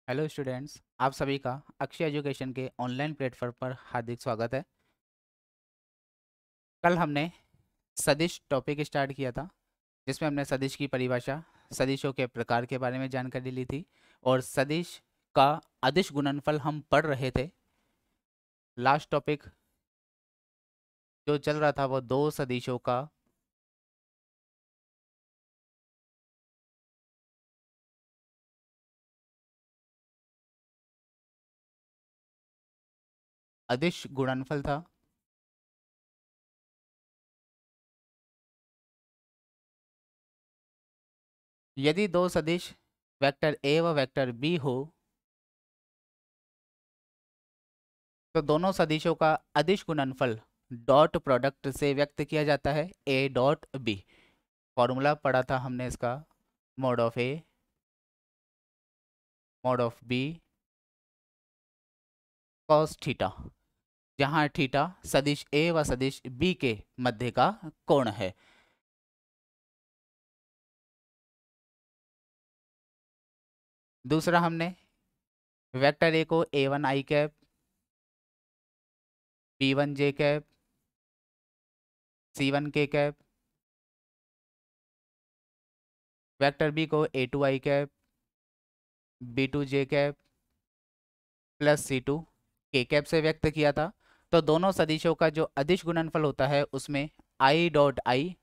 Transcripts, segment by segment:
Hello students, आप सभी का अक्षय एजुकेशन के ऑनलाइन प्लेटफॉर्म पर हार्दिक स्वागत है। कल हमने सदिश टॉपिक स्टार्ट किया था, जिसमें हमने सदिश की परिभाषा, सदिशों के प्रकार के बारे में जानकारी ली थी और सदिश का अदिश गुणनफल हम पढ़ रहे थे। लास्ट टॉपिक जो चल रहा था वो दो सदिशों का अदिश गुणनफल था। यदि दो सदिश वेक्टर ए व वेक्टर बी हो तो दोनों सदिशों का अदिश गुणनफल डॉट प्रोडक्ट से व्यक्त किया जाता है ए डॉट बी। फॉर्मूला पढ़ा था हमने इसका, mod of A mod of B cos theta, जहां थीटा सदिश ए व सदिश बी के मध्य का कोण है। दूसरा हमने वेक्टर ए को A one i cap, B one J cap, C one K cap, vector B को A two i cap, B two J cap plus C two K cap से व्यक्त किया था। तो दोनों सदिशों का जो अदिश गुणनफल होता है उसमें आई डॉट आई,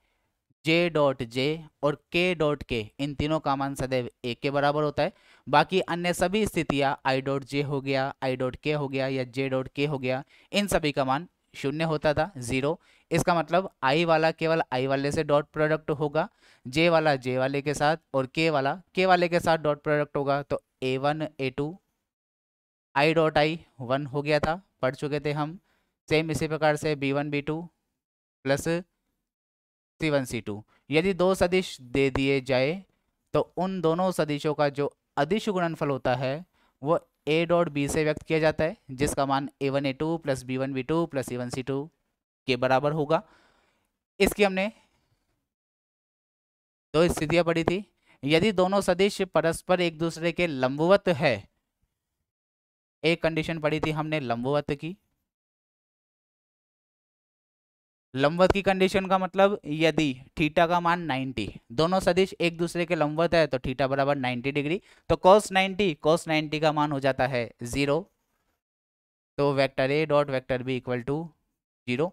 जे डॉट जे और के डॉट के, इन तीनों का मान सदैव एक के बराबर होता है। बाकी अन्य सभी स्थितियां आई डॉट जे हो गया, आई डॉट के हो गया या जे डॉट के हो गया, इन सभी का मान शून्य होता था, जीरो। इसका मतलब आई वाला केवल आई वाले से डॉट प्रोडक्ट होगा, जे वाला जे वाले के साथ और के वाला के वाले के साथ डॉट प्रोडक्ट होगा। तो A one A two, i dot i one हो गया था, पढ़ चुके थे हम। सेम इसी प्रकार से B one B two plus C one C two. यदि दो सदिश दे दिए जाए तो उन दोनों सदिशों का जो अदिश गुणनफल होता है वो ए डॉट बी से व्यक्त किया जाता है, जिसका मान A one A two plus B one B two plus C one C two के बराबर होगा। इसकी हमने दो स्थितियां पढ़ी थी। यदि दोनों सदिश परस्पर एक दूसरे के लंबवत है, एक कंडीशन पढ़ी थी हमने लंबवत की। लंबवत की कंडीशन का मतलब यदि थीटा का मान 90, दोनों सदिश एक दूसरे के लंबवत है तो थीटा बराबर 90 डिग्री, तो cos 90 का मान हो जाता है जीरो। तो vector A dot vector B equal to zero.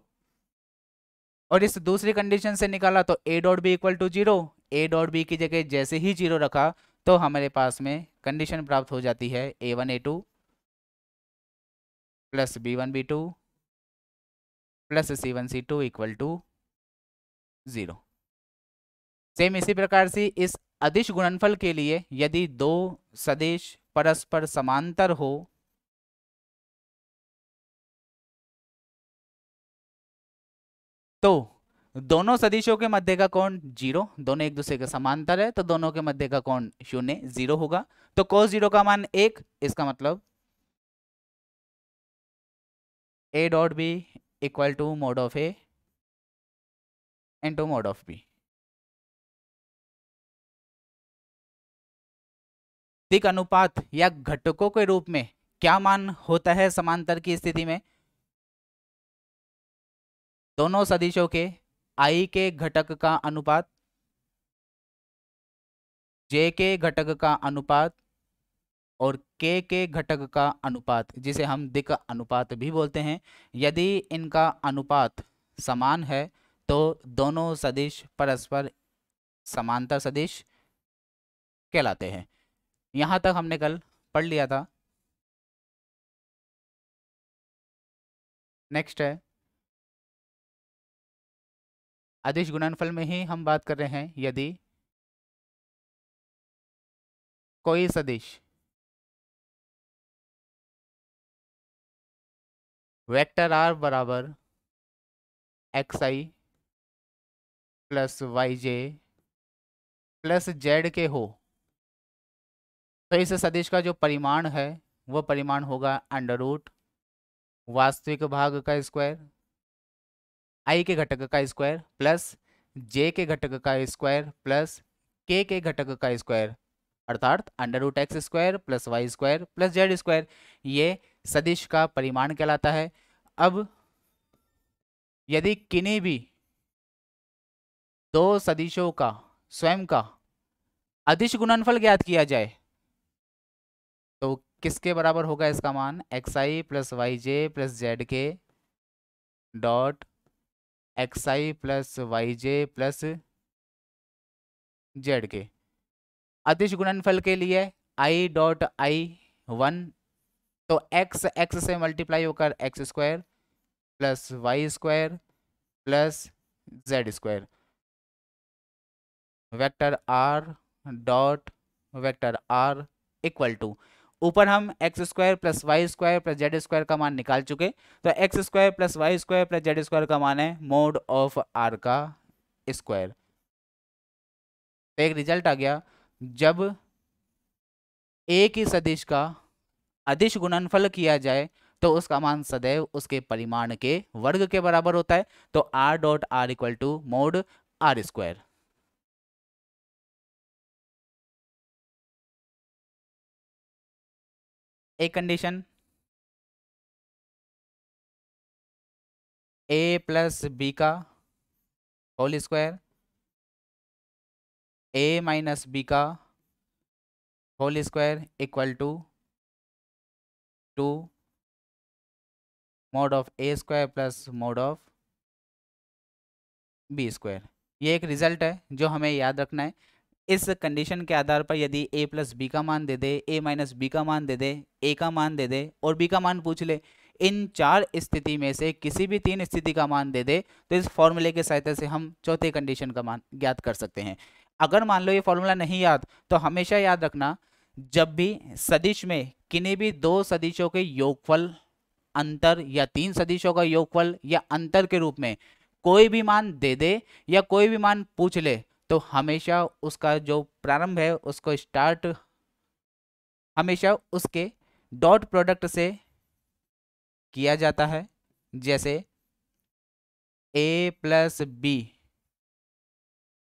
और इस दूसरी कंडीशन से निकाला तो A dot B equal to zero, A dot B की जगह जैसे ही जीरो रखा तो हमारे पास में कंडीशन प्राप्त हो जाती है A one A two plus B one B two plus C one C two equal to zero. Same इसी प्रकार से इस अदिश गुणनफल के लिए यदि दो सदिश परस्पर समांतर हो तो दोनों सदिशों के मध्य का कोण जीरो, दोनों एक दूसरे के समांतर है तो दोनों के मध्य का कोण शून्य जीरो होगा। तो cos जीरो का मान एक, इसका मतलब A dot B equal to mod of A into mod of B. दिक् अनुपात या घटकों के रूप में क्या मान होता है समांतर की स्थिति में? दोनों सदिशों के आई के घटक का अनुपात, जे के घटक का अनुपात और के घटक का अनुपात, जिसे हम दिक् अनुपात भी बोलते हैं। यदि इनका अनुपात समान है तो दोनों सदिश परस्पर समांतर सदिश कहलाते हैं। यहाँ तक हमने कल पढ़ लिया था। नेक्स्ट है अदिश गुणनफल में ही हम बात कर रहे हैं। यदि कोई सदिश वेक्टर आर बराबर एक्स आई प्लस वाई जे प्लस जेड के हो तो इस सदिश का जो परिमाण है वो परिमाण होगा अंडर रूट वास्तविक भाग का स्क्वायर, आई के घटक का स्क्वायर प्लस जे के घटक का स्क्वायर प्लस के घटक का स्क्वायर। अर्थात √x² + y² + z², ये सदिश का परिमाण कहलाता है। अब यदि किन्हीं भी दो सदिशों का स्वयं का अदिश गुणनफल ज्ञात किया जाए तो किसके बराबर होगा इसका मान? xi + yj + zk dot xi + yj + zk। अदिश गुणनफल के लिए i.i1, तो x से मल्टीप्लाई होकर x² + y² + z², vector r dot vector r equal to, ऊपर हम x² + y² + z² का मान निकाल चुके, तो x² + y² + z² का मान है मोड ऑफ r का स्क्वायर। तो एक रिजल्ट आ गया, जब एक ही सदिश का अदिश गुणनफल किया जाए तो उसका मान सदैव उसके परिमाण के वर्ग के बराबर होता है। तो r.r equal to mod r²। एक कंडीशन, a + b का होल स्क्वायर a - b का whole square equal to 2 mod of a² + mod of b²। ये एक रिजल्ट है जो हमें याद रखना है। इस कंडीशन के आधार पर यदि a + b का मान दे दे, a - b का मान दे दे, a का मान दे दे और b का मान पूछ ले, इन चार स्थिति में से किसी भी तीन स्थिति का मान दे दे, तो इस फॉर्मूले की सहायता से हम चौथे कंडीशन का मान ज्ञात कर सकते हैं। अगर मान लो ये फॉर्मूला नहीं याद, तो हमेशा याद रखना, जब भी सदिश में किन्हीं भी दो सदिशों के योगफल, अंतर या तीन सदिशों का योगफल या अंतर के रूप में कोई भी मान दे दे या कोई भी मान पूछ ले, तो हमेशा उसका जो प्रारंभ है उसको स्टार्ट हमेशा उसके डॉट प्रोडक्ट से किया जाता है। जैसे a + b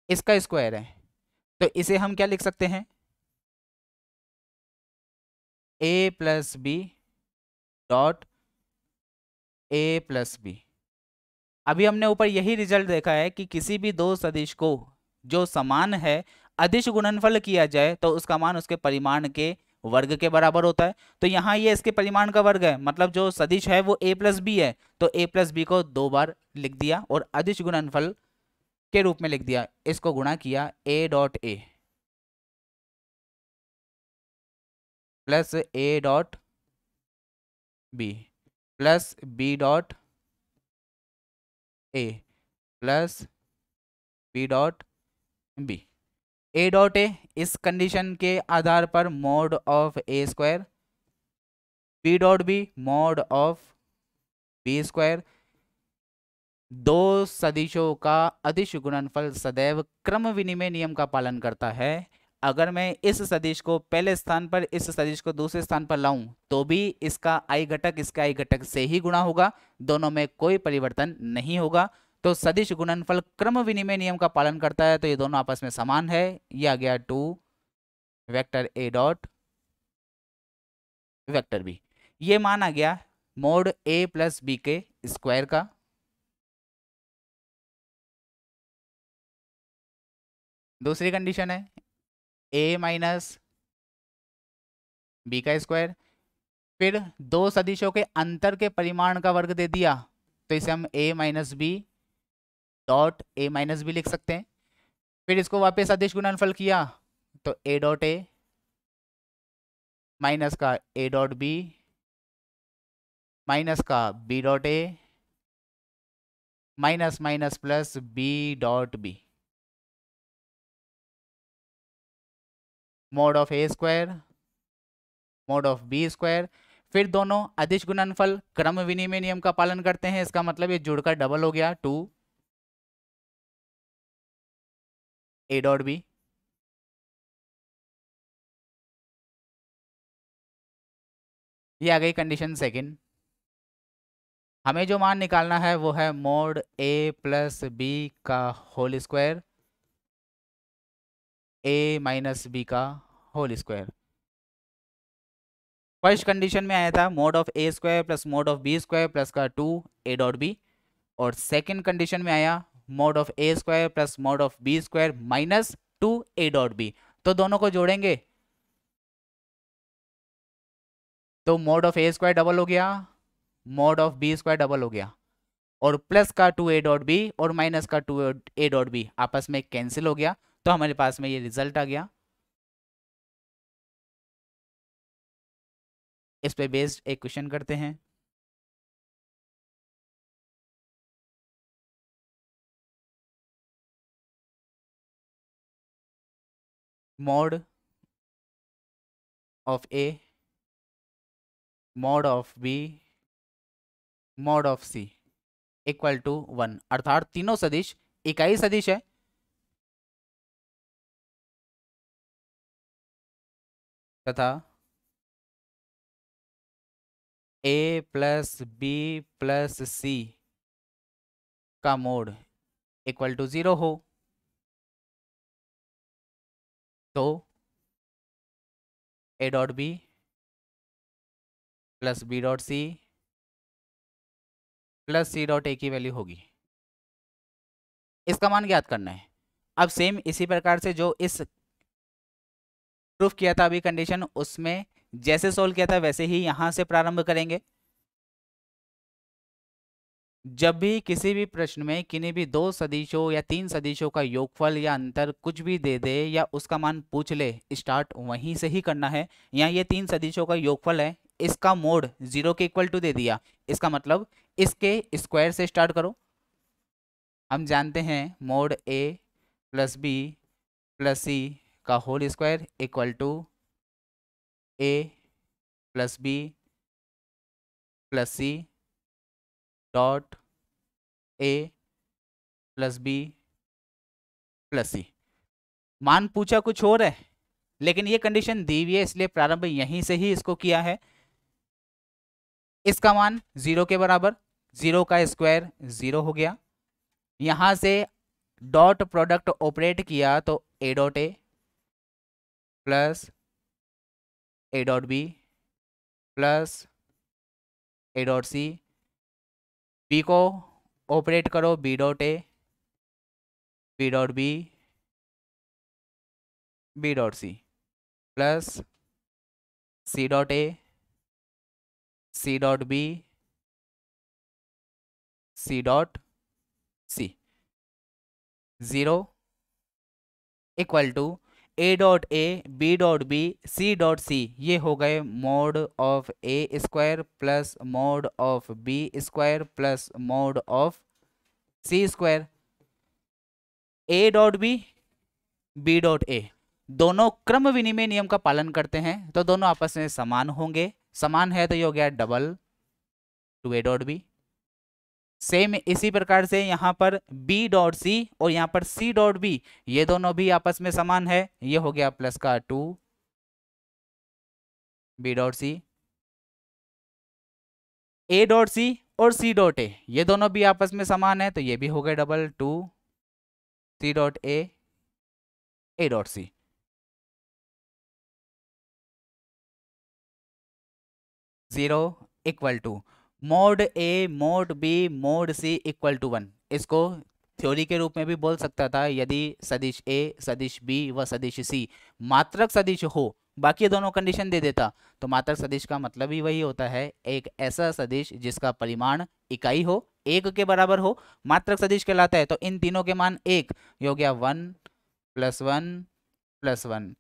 इसका स्क्वायर है, तो इसे हम क्या लिख सकते हैं? a + b dot a + b। अभी हमने ऊपर यही रिजल्ट देखा है कि किसी भी दो सदिश को जो समान है अदिश गुणनफल किया जाए तो उसका मान उसके परिमाण के वर्ग के बराबर होता है। तो यहाँ ये इसके परिमाण का वर्ग है, मतलब जो सदिश है वो a + b है, तो a + b को दो बार लिख दिया और अदिश गुणनफल के रूप में लिख दिया, इसको गुणा किया a.a + a.b + b.a + b.b। a.a इस कंडीशन के आधार पर mode of a², b.b mode of b²। दो सदिशों का अदिश गुणनफल सदैव क्रम विनिमय नियम का पालन करता है। अगर मैं इस सदिश को पहले स्थान पर, इस सदिश को दूसरे स्थान पर लाऊं, तो भी इसका i घटक इसका i घटक से ही गुणा होगा, दोनों में कोई परिवर्तन नहीं होगा। तो सदिश गुणनफल क्रम विनिमय नियम का पालन करता है, तो ये दोनों आपस में समान है। ये आ गया 2 vector a dot vector b। ये मान आ गया मोड a + b के स्क्वायर का। दूसरी कंडीशन है a - b का स्क्वायर, फिर दो सदिशों के अंतर के परिमाण का वर्ग दे दिया, तो इसे हम a - b dot a - b लिख सकते हैं। फिर इसको वापस अदिश गुणनफल किया, तो a.a माइनस का a.b माइनस का b.a minus minus plus b.b mode of a² mode of b²। फिर दोनों अदिश गुणनफल क्रम विनिमय नियम का पालन करते हैं, इसका मतलब ये जुड़कर डबल हो गया 2 a.b। ये आ गई कंडीशन सेकंड। हमें जो मान निकालना है वो है मोड a + b का होल स्क्वायर a - b का होल स्क्वायर। फर्स्ट कंडीशन में आया था mod of A square plus mod of B square plus का 2 ए डॉट बी, और सेकंड कंडीशन में आया mod of A square plus mod of B square minus 2 A dot B. तो दोनों को जोड़ेंगे तो mod of A square double हो गया, mod of B square double हो गया, और प्लस का 2 ए डॉट बी और माइनस का 2 ए डॉट बी आपस में कैंसिल हो गया, तो हमारे पास में ये रिजल्ट आ गया। इस पे बेस्ड एक क्वेश्चन करते हैं। Mod of A, mod of B, mod of C equal to 1, अर्थात तीनों सदिश इकाई सदिश है, तथा A plus B plus C का मोड इक्वल टू 0 हो, तो A dot B plus B dot C plus C dot A की वैल्यू होगी। इसका मान ज्ञात करना है। अब सेम इसी प्रकार से जो इस प्रूफ किया था अभी कंडीशन, उसमें जैसे सोल्व किया था वैसे ही यहां से प्रारंभ करेंगे। जब भी किसी भी प्रश्न में किन्हीं भी दो सदिशों या तीन सदिशों का योगफल या अंतर कुछ भी दे दे या उसका मान पूछ ले, स्टार्ट वहीं से ही करना है। यहाँ ये तीन सदिशों का योगफल है, इसका मोड 0 के इक्वल टू दे दिया, इसका मतलब इसके स्क्वायर से स्टार्ट करो। हम जानते हैं mod A plus B plus C का whole square equal to A plus B plus C dot A plus B plus C. मान पूछा कुछ और है, लेकिन ये कंडीशन दी हुई है, इसलिए प्रारंभ यहीं से ही इसको किया है। इसका मान 0 के बराबर, 0 का स्क्वायर 0 हो गया। यहां से डॉट प्रोडक्ट ऑपरेट किया तो A dot A plus A dot B plus A dot C, B को ऑपरेट करो B dot A, B dot B, B dot C plus C dot A, C dot B, C dot C. 0 equal to A dot A, B dot B, C dot C, ये हो गए mod of A square plus mod of B square plus mod of C square. A dot B dot ए दोनों क्रम विनिमय नियम का पालन करते हैं, तो दोनों आपस में समान होंगे। समान है तो ये हो गया double two A dot B. Same इसी प्रकार से यहाँ पर बी डॉट सी और यहाँ पर सी डॉट बी, ये दोनों भी आपस में समान है, ये हो गया प्लस का 2 B dot C. A dot C और सी डॉट ए ये दोनों भी आपस में समान है, तो ये भी हो गया double 2 C dot A, A dot C. Zero equal to mod A mod B mod C equal to 1। इसको थ्योरी के रूप में भी बोल सकता था, यदि सदिश ए सदिश बी व सदिश सी मात्रक सदिश हो, बाकी दोनों कंडीशन दे देता, तो मात्रक सदिश का मतलब ही वही होता है, एक ऐसा सदिश जिसका परिमाण इकाई हो, एक के बराबर हो, मात्रक सदिश कहलाता है। तो इन तीनों के मान एक, ये हो गया 1 प्लस 1 प्लस 1,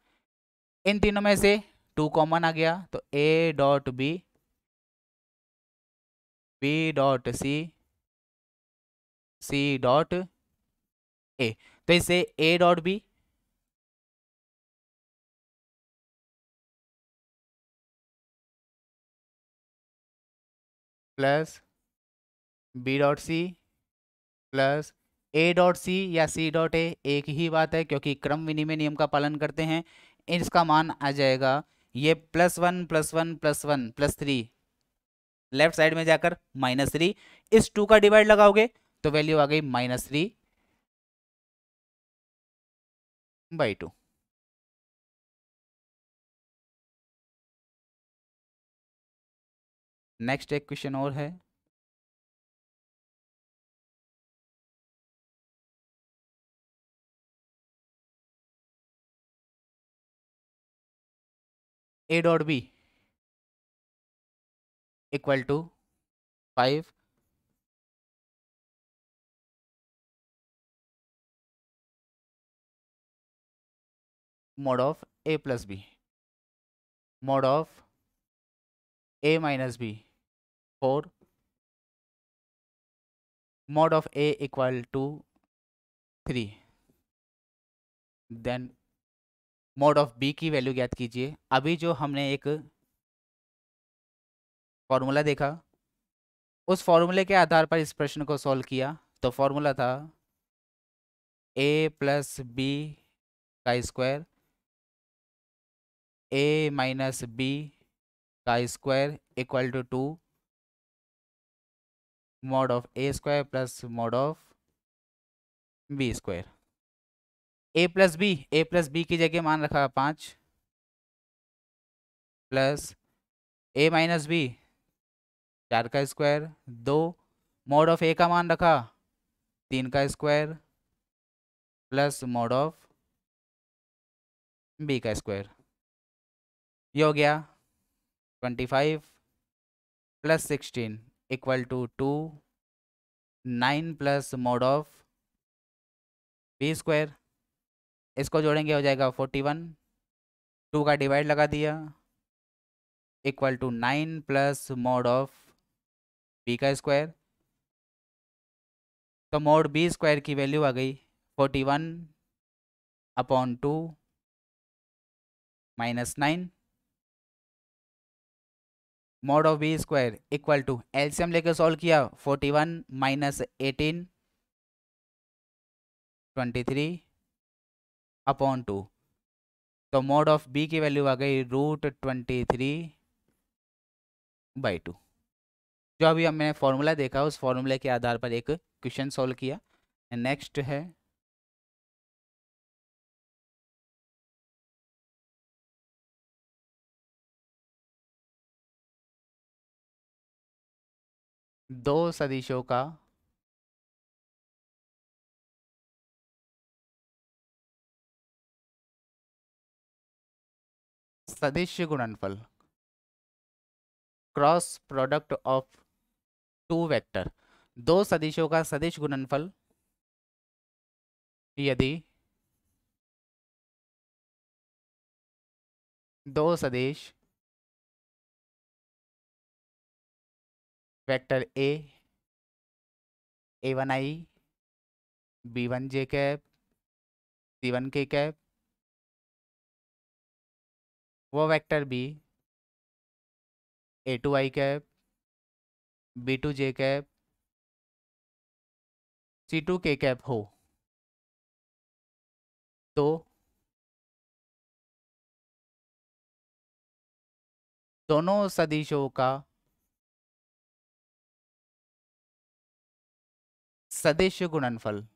इन तीनों में से 2 कॉमन आ गया, तो A dot B, B dot C, C dot A, तो इसे A dot B plus B dot C plus A dot C या सी डॉट ए, एक ही बात है क्योंकि क्रम विनिमय नियम का पालन करते हैं। इसका मान आ जाएगा ये plus 1 plus 1 plus 1 plus 3, left side में जाकर -3, इस 2 का डिवाइड लगाओगे तो वैल्यू आ गई -3/2। नेक्स्ट एक क्वेश्चन और है, A dot B equal to 5 mod of A plus B mod of A minus B 4 mod of A equal to 3। Then mod of B की वैल्यू ज्ञात कीजिए। अभी जो हमने एक फॉर्मूला देखा, उस फॉर्मूले के आधार पर इस प्रश्न को सॉल्व किया। तो फॉर्मूला था ए प्लस बी का स्क्वायर ए माइनस बी का square equal to 2 mod of A square plus mod of B square. A plus B की जगह मान रखा 5 प्लस ए माइनस बी 4 का स्क्वायर 2 mod ऑफ ए का मान रखा 3 का square plus mod of B का स्क्वायर। ये हो गया 25 plus 16 equal to 2 9 plus mod of B square. इसको जोड़ेंगे हो जाएगा 41, 2 का डिवाइड लगा दिया equal to 9 plus mod of B का स्क्वायर। तो mod बी स्क्वायर की वैल्यू आ गई 41 upon 2 minus 9 mod of B square equal to LCM लेकर सॉल्व किया 41 माइनस 18 23 अपॉन 2। तो mod ऑफ बी की वैल्यू आ गई √23/2। जो अभी हमने फॉर्मूला देखा, उस फॉर्मूले के आधार पर एक क्वेश्चन सॉल्व किया। नेक्स्ट है दो सदिशों का सदिश गुणनफल, cross product of two vector. दो सदिशों का सदिश गुणनफल यदि दो सदिश vector a1i b1j cap c1k cap वो vector b a2i cap b2j cap c2k cap हो, तो दोनों सदिशों का सदिश गुणनफल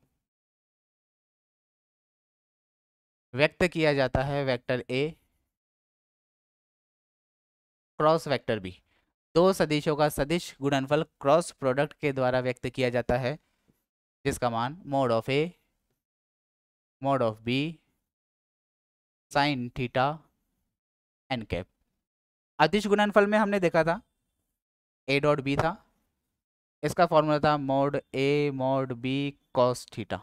व्यक्त किया जाता है vector a cross vector b। दो सदिशों का सदिश गुणनफल क्रॉस प्रोडक्ट के द्वारा व्यक्त किया जाता है, जिसका मान mod of a mod of b sine theta N cap. अदिश गुणनफल में हमने देखा था a डॉट b था, इसका फॉर्मूला था mod a mod b cos theta.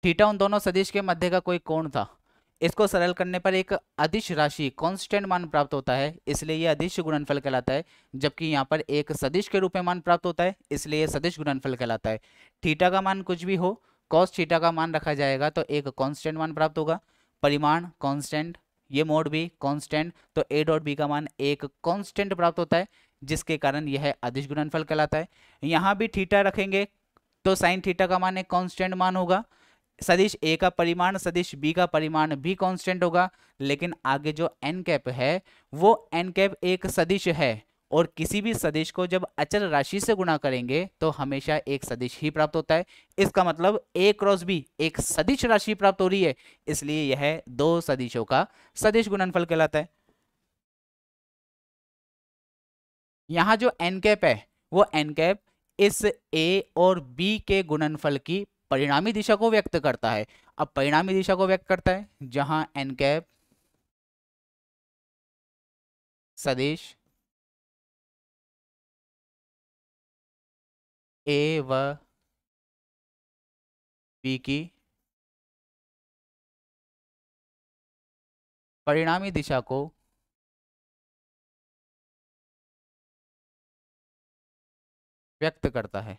Theta उन दोनों सदिश के मध्य का कोई कोण था। इसको सरल करने पर एक अदिश राशि कांस्टेंट मान प्राप्त होता है, इसलिए यह अदिश गुणनफल कहलाता है। जबकि यहाँ पर एक सदिश के रूप में मान प्राप्त होता है, इसलिए यह सदिश गुणनफल कहलाता है। थीटा का मान कुछ भी हो, कॉस थीटा का मान रखा जाएगा तो एक कांस्टेंट मान प्राप्त होगा। परिमाण कांस्टेंट, ये मोड भी कांस्टेंट, तो a डॉट बी का मान एक कांस्टेंट प्राप्त होता है, जिसके कारण यह अदिश गुणनफल कहलाता है। यहाँ भी थीटा रखेंगे तो साइन थीटा का मान एक कांस्टेंट मान होगा। सदिश ए का परिमाण सदिश बी का परिमाण भी कांस्टेंट होगा। लेकिन आगे जो एन कैप है वो एन कैप एक सदिश है, और किसी भी सदिश को जब अचर राशि से गुणा करेंगे तो हमेशा एक सदिश ही प्राप्त होता है। इसका मतलब a क्रॉस b एक सदिश राशि प्राप्त हो रही है, इसलिए यह दो सदिशों का सदिश गुणनफल कहलाता है। यहाँ जो एन कैप है वो एन कैप इस ए और बी के गुणनफल की परिणामी दिशा को व्यक्त करता है। अब परिणामी दिशा को व्यक्त करता है जहां एन कैप सदिश ए व बी की परिणामी दिशा को व्यक्त करता है।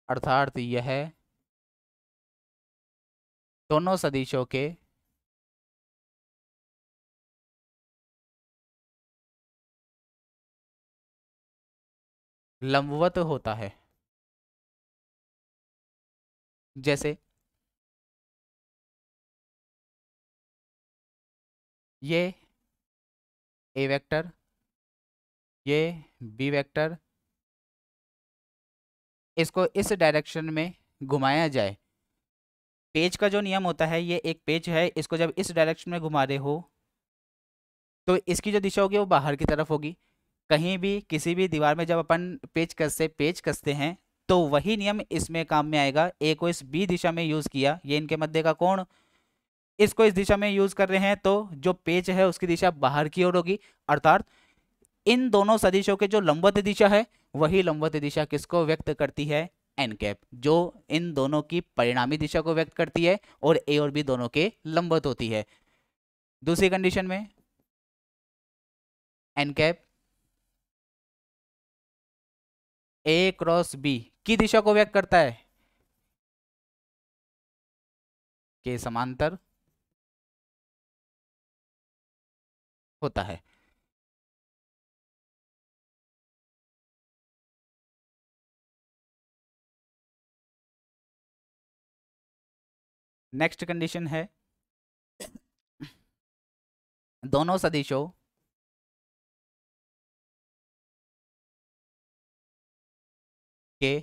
अर्थात यह दोनों सदिशों के लंबवत होता है। जैसे ये ए वेक्टर, ये बी वेक्टर, इसको इस डायरेक्शन में घुमाया जाए। पेज का जो नियम होता है, ये एक पेज है, इसको जब इस डायरेक्शन में घुमा रहे हो तो इसकी जो दिशा होगी वो बाहर की तरफ होगी। कहीं भी किसी भी दीवार में जब अपन पेचकस से पेच कसते हैं तो वही नियम इसमें काम में आएगा। ए को इस बी दिशा में यूज किया, ये इनके मध्य का कोण, इसको इस दिशा में यूज कर रहे हैं तो जो पेच है उसकी दिशा बाहर की ओर होगी। अर्थात इन दोनों सदिशों के जो लंबवत दिशा है वही लंबवत दिशा किसको व्यक्त करती है? एन कैप, जो इन दोनों की परिणामी दिशा को व्यक्त करती है और ए और बी दोनों के लंबवत होती है। दूसरी कंडीशन में N cap A cross B की दिशा को व्यक्त करता है के समांतर होता है। नेक्स्ट कंडीशन है दोनों सदिशों के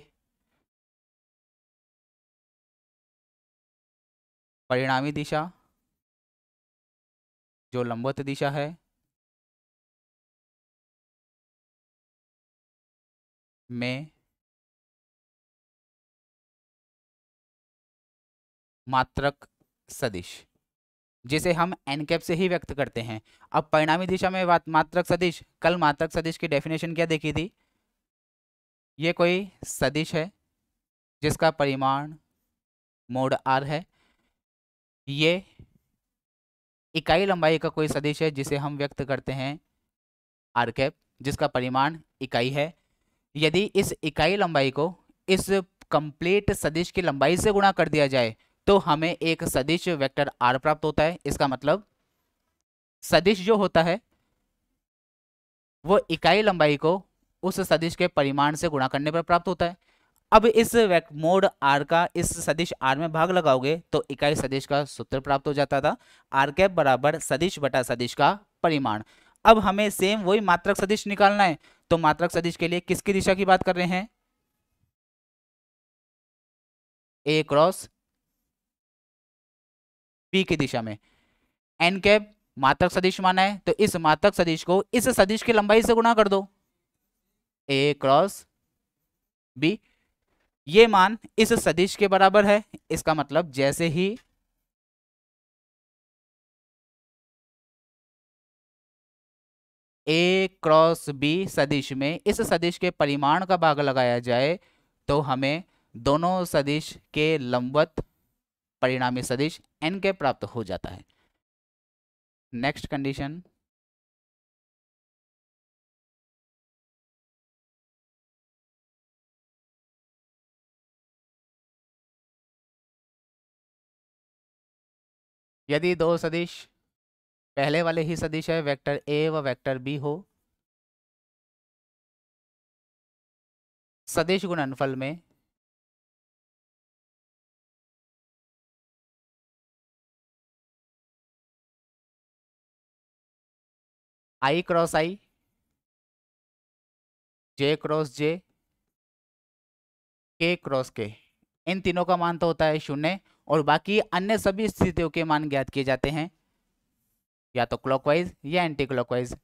परिणामी दिशा जो लंबवत दिशा है में मात्रक सदिश, जिसे हम एन कैप से ही व्यक्त करते हैं। अब परिणामी दिशा में मात्रक सदिश, कल मात्रक सदिश की डेफिनेशन क्या देखी थी? ये कोई सदिश है जिसका परिमाण मोड आर है। ये इकाई लंबाई का कोई सदिश है जिसे हम व्यक्त करते हैं आर कैप, जिसका परिमाण इकाई है। यदि इस इकाई लंबाई को इस कंप्लीट सदिश की लंबाई से गुणा कर दिया जाए तो हमें एक सदिश वेक्टर आर प्राप्त होता है। इसका मतलब सदिश जो होता है वो इकाई लंबाई को उस सदिश के परिमाण से गुणा करने पर प्राप्त होता है। अब इस मोड आर का इस सदिश आर में भाग लगाओगे तो इकाई सदिश का सूत्र प्राप्त हो जाता था, आर कैप बराबर सदिश बटा सदिश का परिमाण। अब हमें सेम वही मात्रक सदिश निकालना है, तो मात्रक सदिश के लिए किसकी दिशा की बात कर रहे हैं? ए क्रॉस बी की दिशा में। एन कैप मात्रक सदिश माना है तो इस मात्रक सदिश को इस सदिश की लंबाई से गुणा कर दो, ए क्रॉस बी। ये मान इस सदिश के बराबर है। इसका मतलब जैसे ही ए क्रॉस बी सदिश में इस सदिश के परिमाण का भाग लगाया जाए तो हमें दोनों सदिश के लंबवत परिणामी सदिश एन के प्राप्त हो जाता है। नेक्स्ट कंडीशन, यदि दो सदिश पहले वाले ही सदिश है, वेक्टर ए व वेक्टर बी हो, सदिश गुणनफल में आई क्रॉस आई, जे क्रॉस जे, के क्रॉस के, इन तीनों का मान तो होता है 0 और बाकी अन्य सभी स्थितियों के मान ज्ञात किए जाते हैं। या तो क्लॉकवाइज या एंटी क्लॉकवाइज।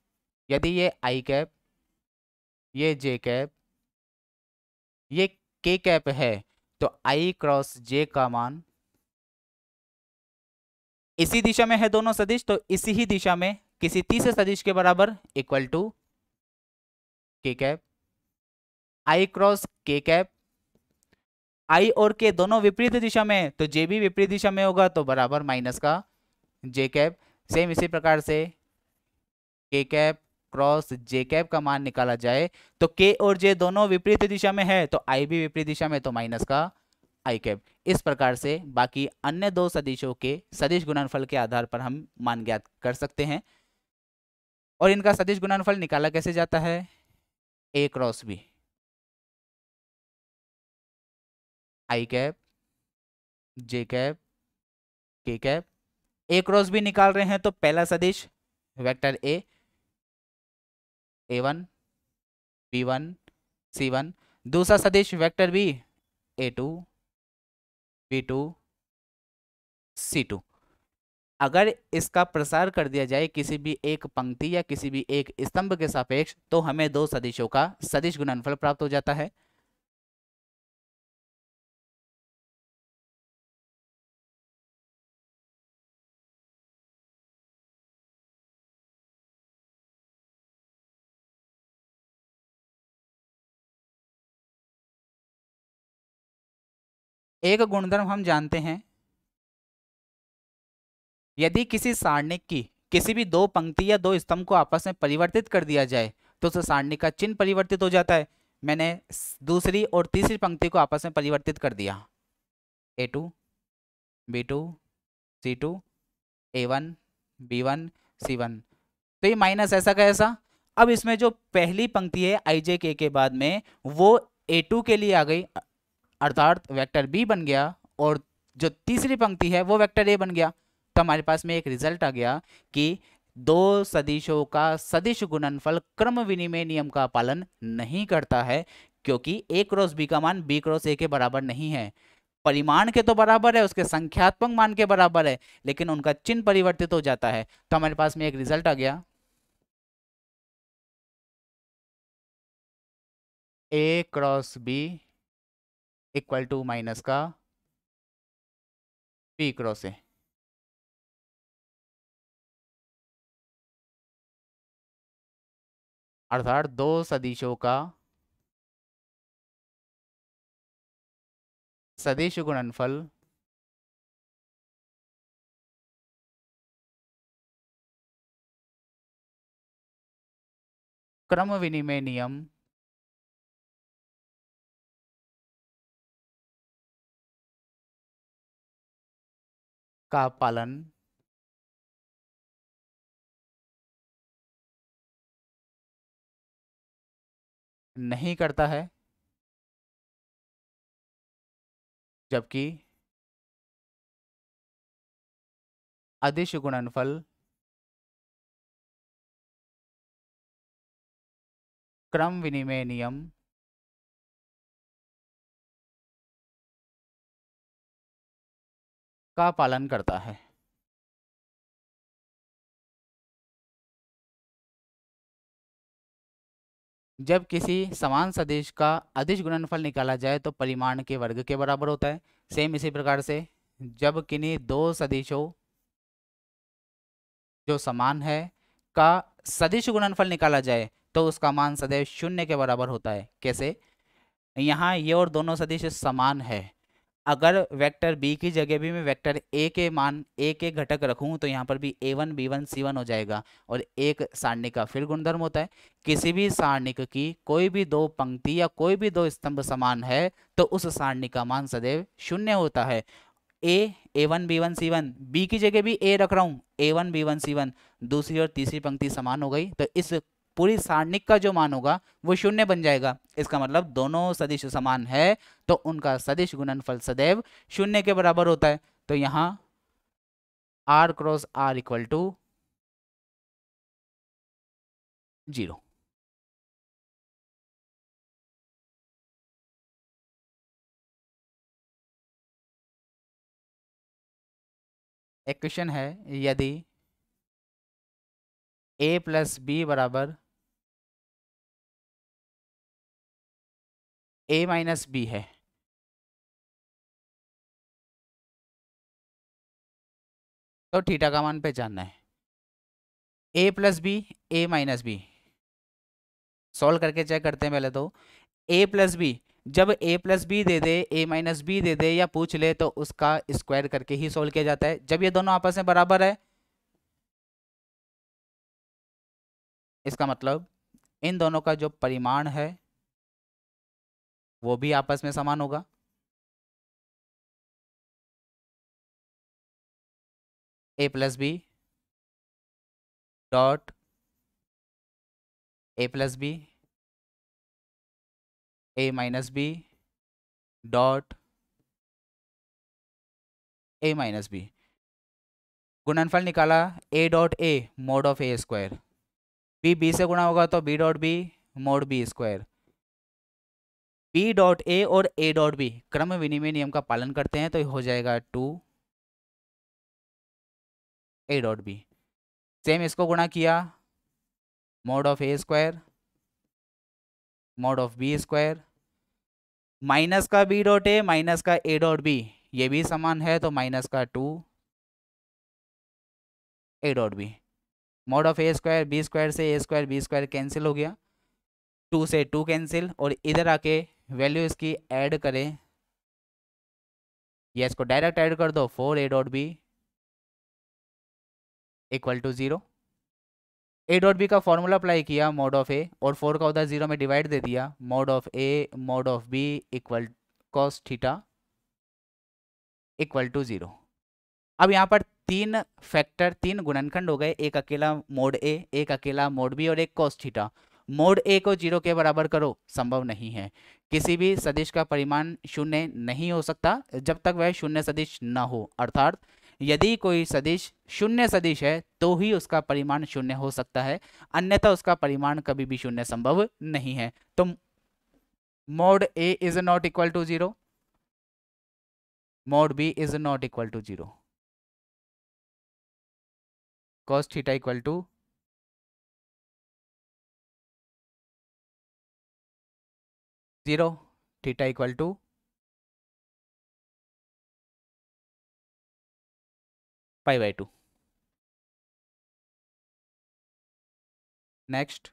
यदि ये आई कैप, ये जे कैप, ये के कैप है, तो आई क्रॉस जे का मान इसी दिशा में है दोनों सदिश, तो इसी ही दिशा में किसी तीसरे सदिश के बराबर equal to K cap. I cross के कैप, आई और के दोनों विपरीत दिशा में, तो जे भी विपरीत दिशा में होगा तो बराबर माइनस का जे कैप। सेम इसी प्रकार से के कैप क्रॉस जे कैप का मान निकाला जाए तो के और जे दोनों विपरीत दिशा में है, तो आई भी विपरीत दिशा में, तो माइनस का आई कैप। इस प्रकार से बाकी अन्य दो सदिशों के सदिश गुणनफल के आधार पर हम मान ज्ञात कर सकते हैं। और इनका सदिश गुणनफल निकाला कैसे जाता है? A cross B, I cap, J cap, K cap. A cross B निकाल रहे हैं तो पहला सदिश vector A one B one C one, दूसरा सदिश vector B A two B two C two. अगर इसका प्रसार कर दिया जाए किसी भी एक पंक्ति या किसी भी एक स्तंभ के सापेक्ष, तो हमें दो सदिशों का सदिश गुणनफल प्राप्त हो जाता है। एक गुणधर्म हम जानते हैं, यदि किसी सारणिक की किसी भी दो पंक्ति या दो स्तंभ को आपस में परिवर्तित कर दिया जाए तो उस सारणिक का चिन्ह परिवर्तित हो जाता है। मैंने दूसरी और तीसरी पंक्ति को आपस में परिवर्तित कर दिया, A two B two C two, A one B one C one, तो ये माइनस ऐसा का ऐसा। अब इसमें जो पहली पंक्ति है आई जे के बाद में, वो ए टू के लिए आ गई, अर्थात वेक्टर बी बन गया, और जो तीसरी पंक्ति है वो वेक्टर ए बन गया। तो हमारे पास में एक रिजल्ट आ गया कि दो सदिशों का सदिश गुणनफल क्रम विनिमय नियम का पालन नहीं करता है, क्योंकि ए क्रॉस बी का मान बी क्रॉस ए के बराबर नहीं है। परिमाण के तो बराबर है, उसके संख्यात्मक मान के बराबर है, लेकिन उनका चिन्ह परिवर्तित हो जाता है। तो हमारे पास में एक रिजल्ट आ गया, A cross B equal to minus का बी क्रॉस ए। अर्थात दो सदिशों का सदिश गुणनफल क्रम विनिमय नियम का पालन नहीं करता है, जबकि अदिश गुणनफल क्रम विनिमय नियम का पालन करता है। जब किसी समान सदिश का अदिश गुणनफल निकाला जाए तो परिमाण के वर्ग के बराबर होता है। सेम इसी प्रकार से जब किन्हीं दो सदिशों जो समान है का सदिश गुणनफल निकाला जाए तो उसका मान सदैव शून्य के बराबर होता है। कैसे? यहाँ ये और दोनों सदिश समान है, अगर वेक्टर बी की जगह भी मैं वेक्टर ए के मान ए के घटक रखूं तो यहाँ पर भी ए one B one C one हो जाएगा। और एक सारणी का फिर गुणधर्म होता है, किसी भी सारणिक की कोई भी दो पंक्ति या कोई भी दो स्तंभ समान है तो उस सारणी का मान सदैव शून्य होता है। A one B one C one, B की जगह भी ए रख रहा हूँ, ए one B one C one, दूसरी और तीसरी पंक्ति समान हो गई तो इस पूरी सारणिक का जो मान होगा वो शून्य बन जाएगा। इसका मतलब दोनों सदिश समान है तो उनका सदिश गुणनफल सदैव शून्य के बराबर होता है। तो यहाँ R cross R equal to 0। एक क्वेश्चन है, यदि ए प्लस बी बराबर ए माइनस बी है, तो थीटा का मान पहचानना है। ए plus B, A minus B, solve करके चेक करते हैं पहले तो। ए प्लस बी, जब ए प्लस बी दे दे, ए माइनस बी दे दे या पूछ ले तो उसका स्क्वायर करके ही सोल्व किया जाता है। जब ये दोनों आपस में बराबर है, इसका मतलब इन दोनों का जो परिमाण है वो भी आपस में समान होगा। A plus B dot A plus B, A minus B dot A minus B. गुणनफल निकाला, A dot A mod of A square, B B से गुणा होगा तो B dot B mod B square. B dot A और A dot B क्रम विनिमय नियम का पालन करते हैं, तो ये हो जाएगा 2 ए डॉट बी। सेम इसको गुणा किया, mod of A square mod of B square, minus का बी डॉट ए माइनस का ए डॉट बी, ये भी समान है तो माइनस का 2 A dot B. Mod of A square, B square से A square B square cancel हो गया, 2 से 2 कैंसिल, और इधर आके वैल्यू इसकी ऐड करें, या इसको डायरेक्ट ऐड कर दो, 4 A dot B equal to 0। A dot B का फॉर्मूला अप्लाई किया, मोड ऑफ ए, और 4 का उधर 0 में डिवाइड दे दिया, mod of A mod of B equal cos theta equal to 0। अब यहाँ पर तीन फैक्टर, तीन गुणनखंड हो गए, एक अकेला मोड ए, एक अकेला मोड बी और एक कॉस थीटा। मोड ए को 0 के बराबर करो, संभव नहीं है। किसी भी सदिश का परिमाण शून्य नहीं हो सकता जब तक वह शून्य सदिश न हो, अर्थात यदि कोई सदिश शून्य सदिश है तो ही उसका परिमाण शून्य हो सकता है, अन्यथा उसका परिमाण कभी भी शून्य संभव नहीं है। तो mod A is not equal to 0, mod B is not equal to 0, cos theta equal to 0, theta equal to π/2। Next,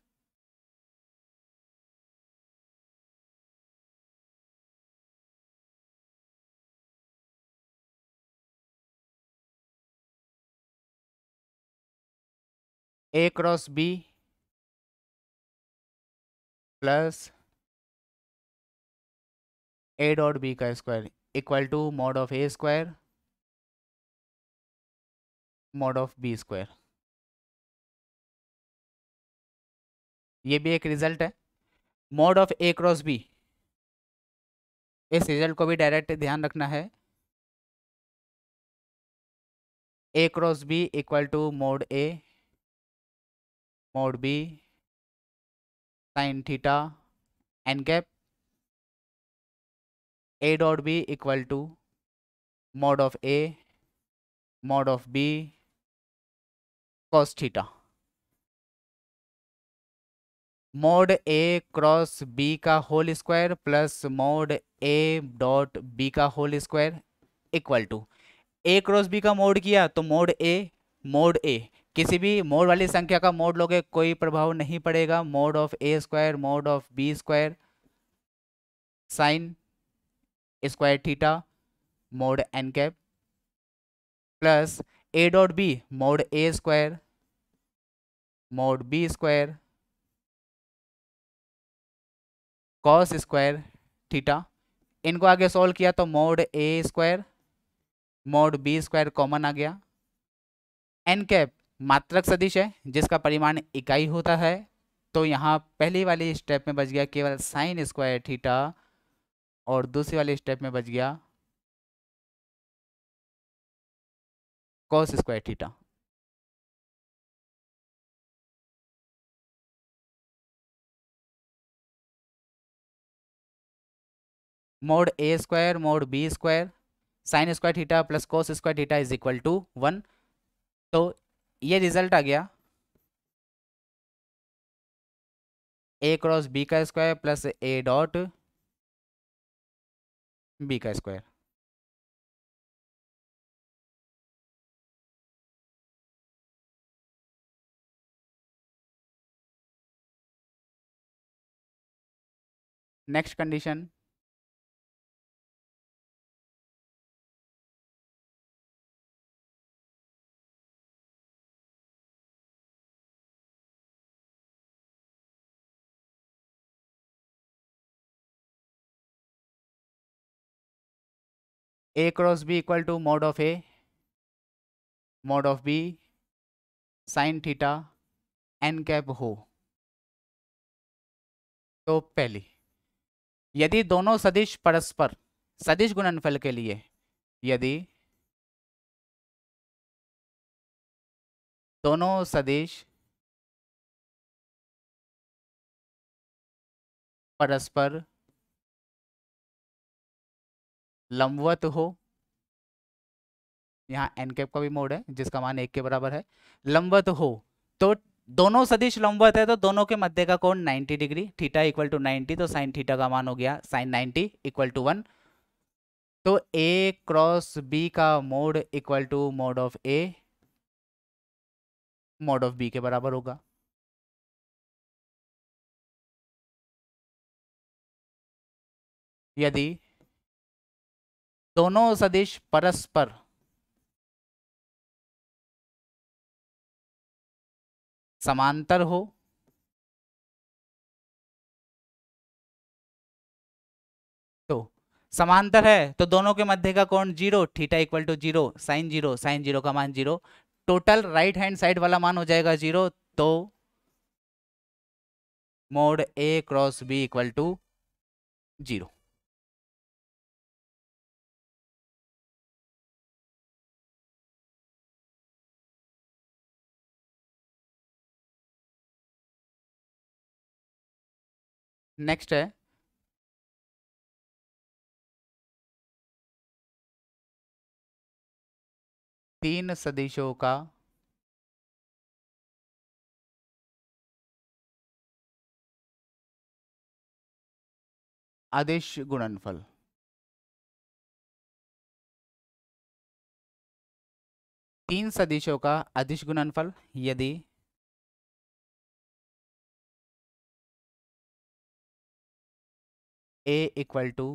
A cross B plus A dot B का square equal to mod of A square mod of B square. ये भी एक result है, mod of A cross B, इस result को भी direct ध्यान रखना है। A cross B equal to mod A mod B sine theta N cap, A dot B equal to mod of A mod of B cos theta. Mod A cross B का whole square plus mod A dot B का whole square equal to, A cross B का mod किया तो mod ए, किसी भी mode वाली संख्या का मोड लोगे कोई प्रभाव नहीं पड़ेगा, mod of A square mod of B square sine square theta mod N cap plus A dot B mod A square mod B square cos square theta. इनको आगे सॉल्व किया तो mod A square mod B square common आ गया, N cap मात्रक सदिश है जिसका परिमाण इकाई होता है, तो यहाँ पहली वाली स्टेप में बच गया केवल साइन स्क्वायर थीटा और दूसरी वाली स्टेप में बच गया cos square theta. Mod A square mod B square sine square theta plus cos square theta is equal to 1, तो ये रिजल्ट आ गया। ए क्रॉस बी का square plus A dot B का square. Next condition, A cross B equal to mod of A mod of B sine theta N cap हो। तो पहली, यदि दोनों सदिश परस्पर सदिश गुणनफल के लिए, यदि दोनों सदिश परस्पर लंबवत हो, यहाँ एन कैप का भी मोड है जिसका मान 1 के बराबर है, लंबवत हो, तो दोनों सदिश लंबवत है तो दोनों के मध्य का कोण 90 डिग्री, थीटा इक्वल टू 90, तो साइन थीटा का मान हो गया साइन 90 इक्वल टू 1। तो ए क्रॉस बी का mod equal to mod of A mod of B के बराबर होगा। यदि दोनों सदिश परस्पर समांतर हो, तो समांतर है तो दोनों के मध्य का कोण 0, theta equal to 0, sine zero का मान 0, टोटल राइट हैंड साइड वाला मान हो जाएगा 0, तो mod A cross B equal to 0। Next है तीन सदिशों का अदिश गुणनफल। तीन सदिशों का अदिश गुणनफल, यदि A equal to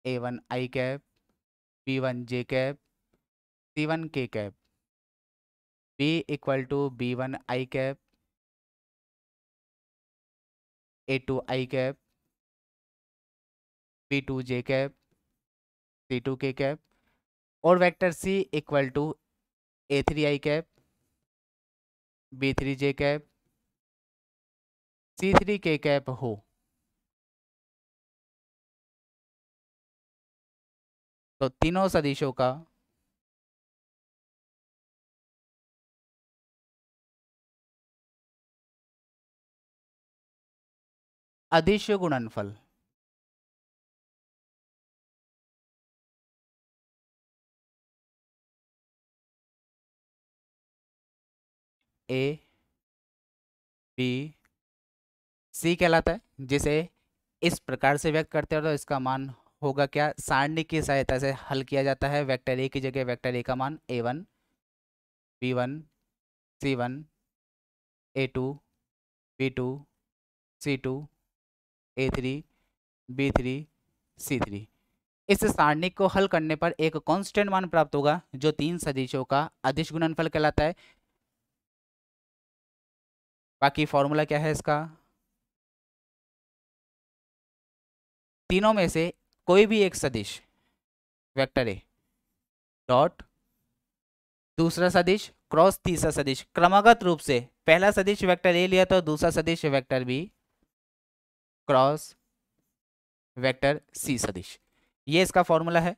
A1 i cap, B1 J cap, C1 K cap, B equal to B1 i cap, A2 i cap, B2 J cap, C2 K cap, और vector C equal to A3 i cap, B3 J cap, C3 K cap हो, तो तीनों सदिशों का अदिश गुणनफल ए B सी कहलाता है, जिसे इस प्रकार से व्यक्त करते हैं तो इसका मान होगा क्या, सारणी की सहायता से हल किया जाता है। वेक्टर ए की जगह वेक्टर ए का मान A1 B1 C1 A2 B2 C2 A3 B3 C3। इस सारणी को हल करने पर एक कांस्टेंट मान प्राप्त होगा जो तीन सदिशों का अदिश गुणनफल कहलाता है। बाकी फॉर्मूला क्या है इसका, तीनों में से कोई भी एक सदिश वेक्टर ए डॉट दूसरा सदिश क्रॉस तीसरा सदिश, क्रमागत रूप से पहला सदिश वेक्टर ए लिया तो दूसरा सदिश vector B cross vector C सदिश, ये इसका फॉर्मूला है।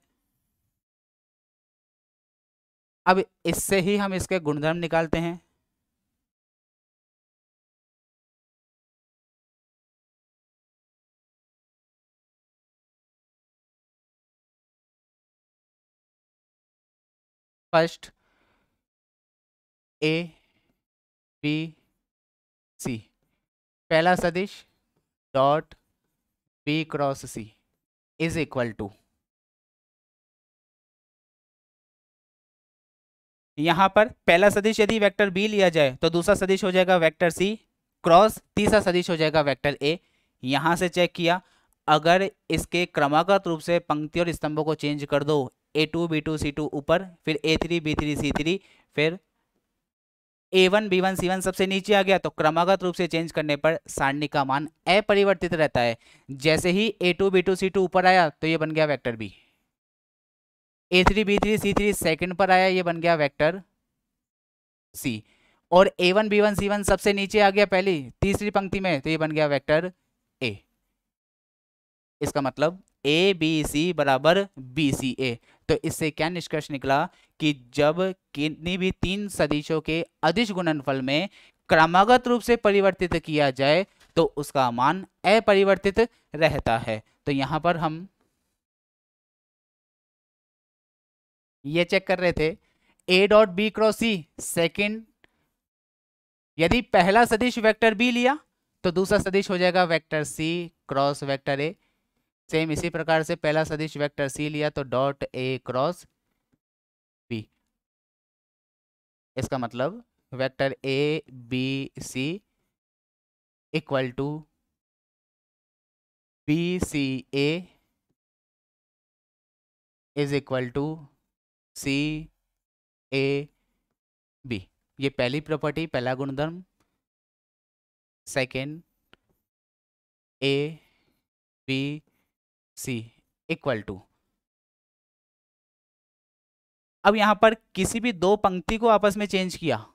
अब इससे ही हम इसके गुणधर्म निकालते हैं। फर्स्ट ए बी सी, पहला सदिश dot B cross C is equal to, यहां पर पहला सदिश यदि वेक्टर बी लिया जाए तो दूसरा सदिश हो जाएगा वेक्टर सी क्रॉस तीसरा सदिश हो जाएगा वेक्टर ए। यहां से चेक किया, अगर इसके क्रमागत रूप से पंक्ति और स्तंभों को चेंज कर दो, A2 B2 C2 ऊपर, फिर A3 B3 C3, फिर A1 B1 C1 सबसे नीचे आ गया, तो क्रमागत रूप से चेंज करने पर सारणी का मान अपरिवर्तित रहता है। जैसे ही A2 B2 C2 ऊपर आया तो ये बन गया vector B, A3 B3 C3 second पर आया, ये बन गया वेक्टर सी, और A1 B1 C1 सबसे नीचे आ गया पहली तीसरी पंक्ति में, तो ये बन गया वेक्टर ए। इसका मतलब ए बी सी बराबर बी सी ए। तो इससे क्या निष्कर्ष निकला कि जब किन्हीं भी तीन सदिशों के अदिश गुणनफल में क्रमागत रूप से परिवर्तित किया जाए तो उसका मान अपरिवर्तित रहता है। तो यहां पर हम ये चेक कर रहे थे, A dot B cross C second, यदि पहला सदिश वेक्टर बी लिया तो दूसरा सदिश हो जाएगा vector C cross vector A. Same इसी प्रकार से पहला सदिश वेक्टर सी लिया तो डॉट ए क्रॉस बी। इसका मतलब vector A B C equal to B C A is equal to C A B. ये पहली प्रॉपर्टी, पहला गुणधर्म। Second, A B C equal to, अब यहां पर किसी भी दो पंक्ति को आपस में चेंज किया,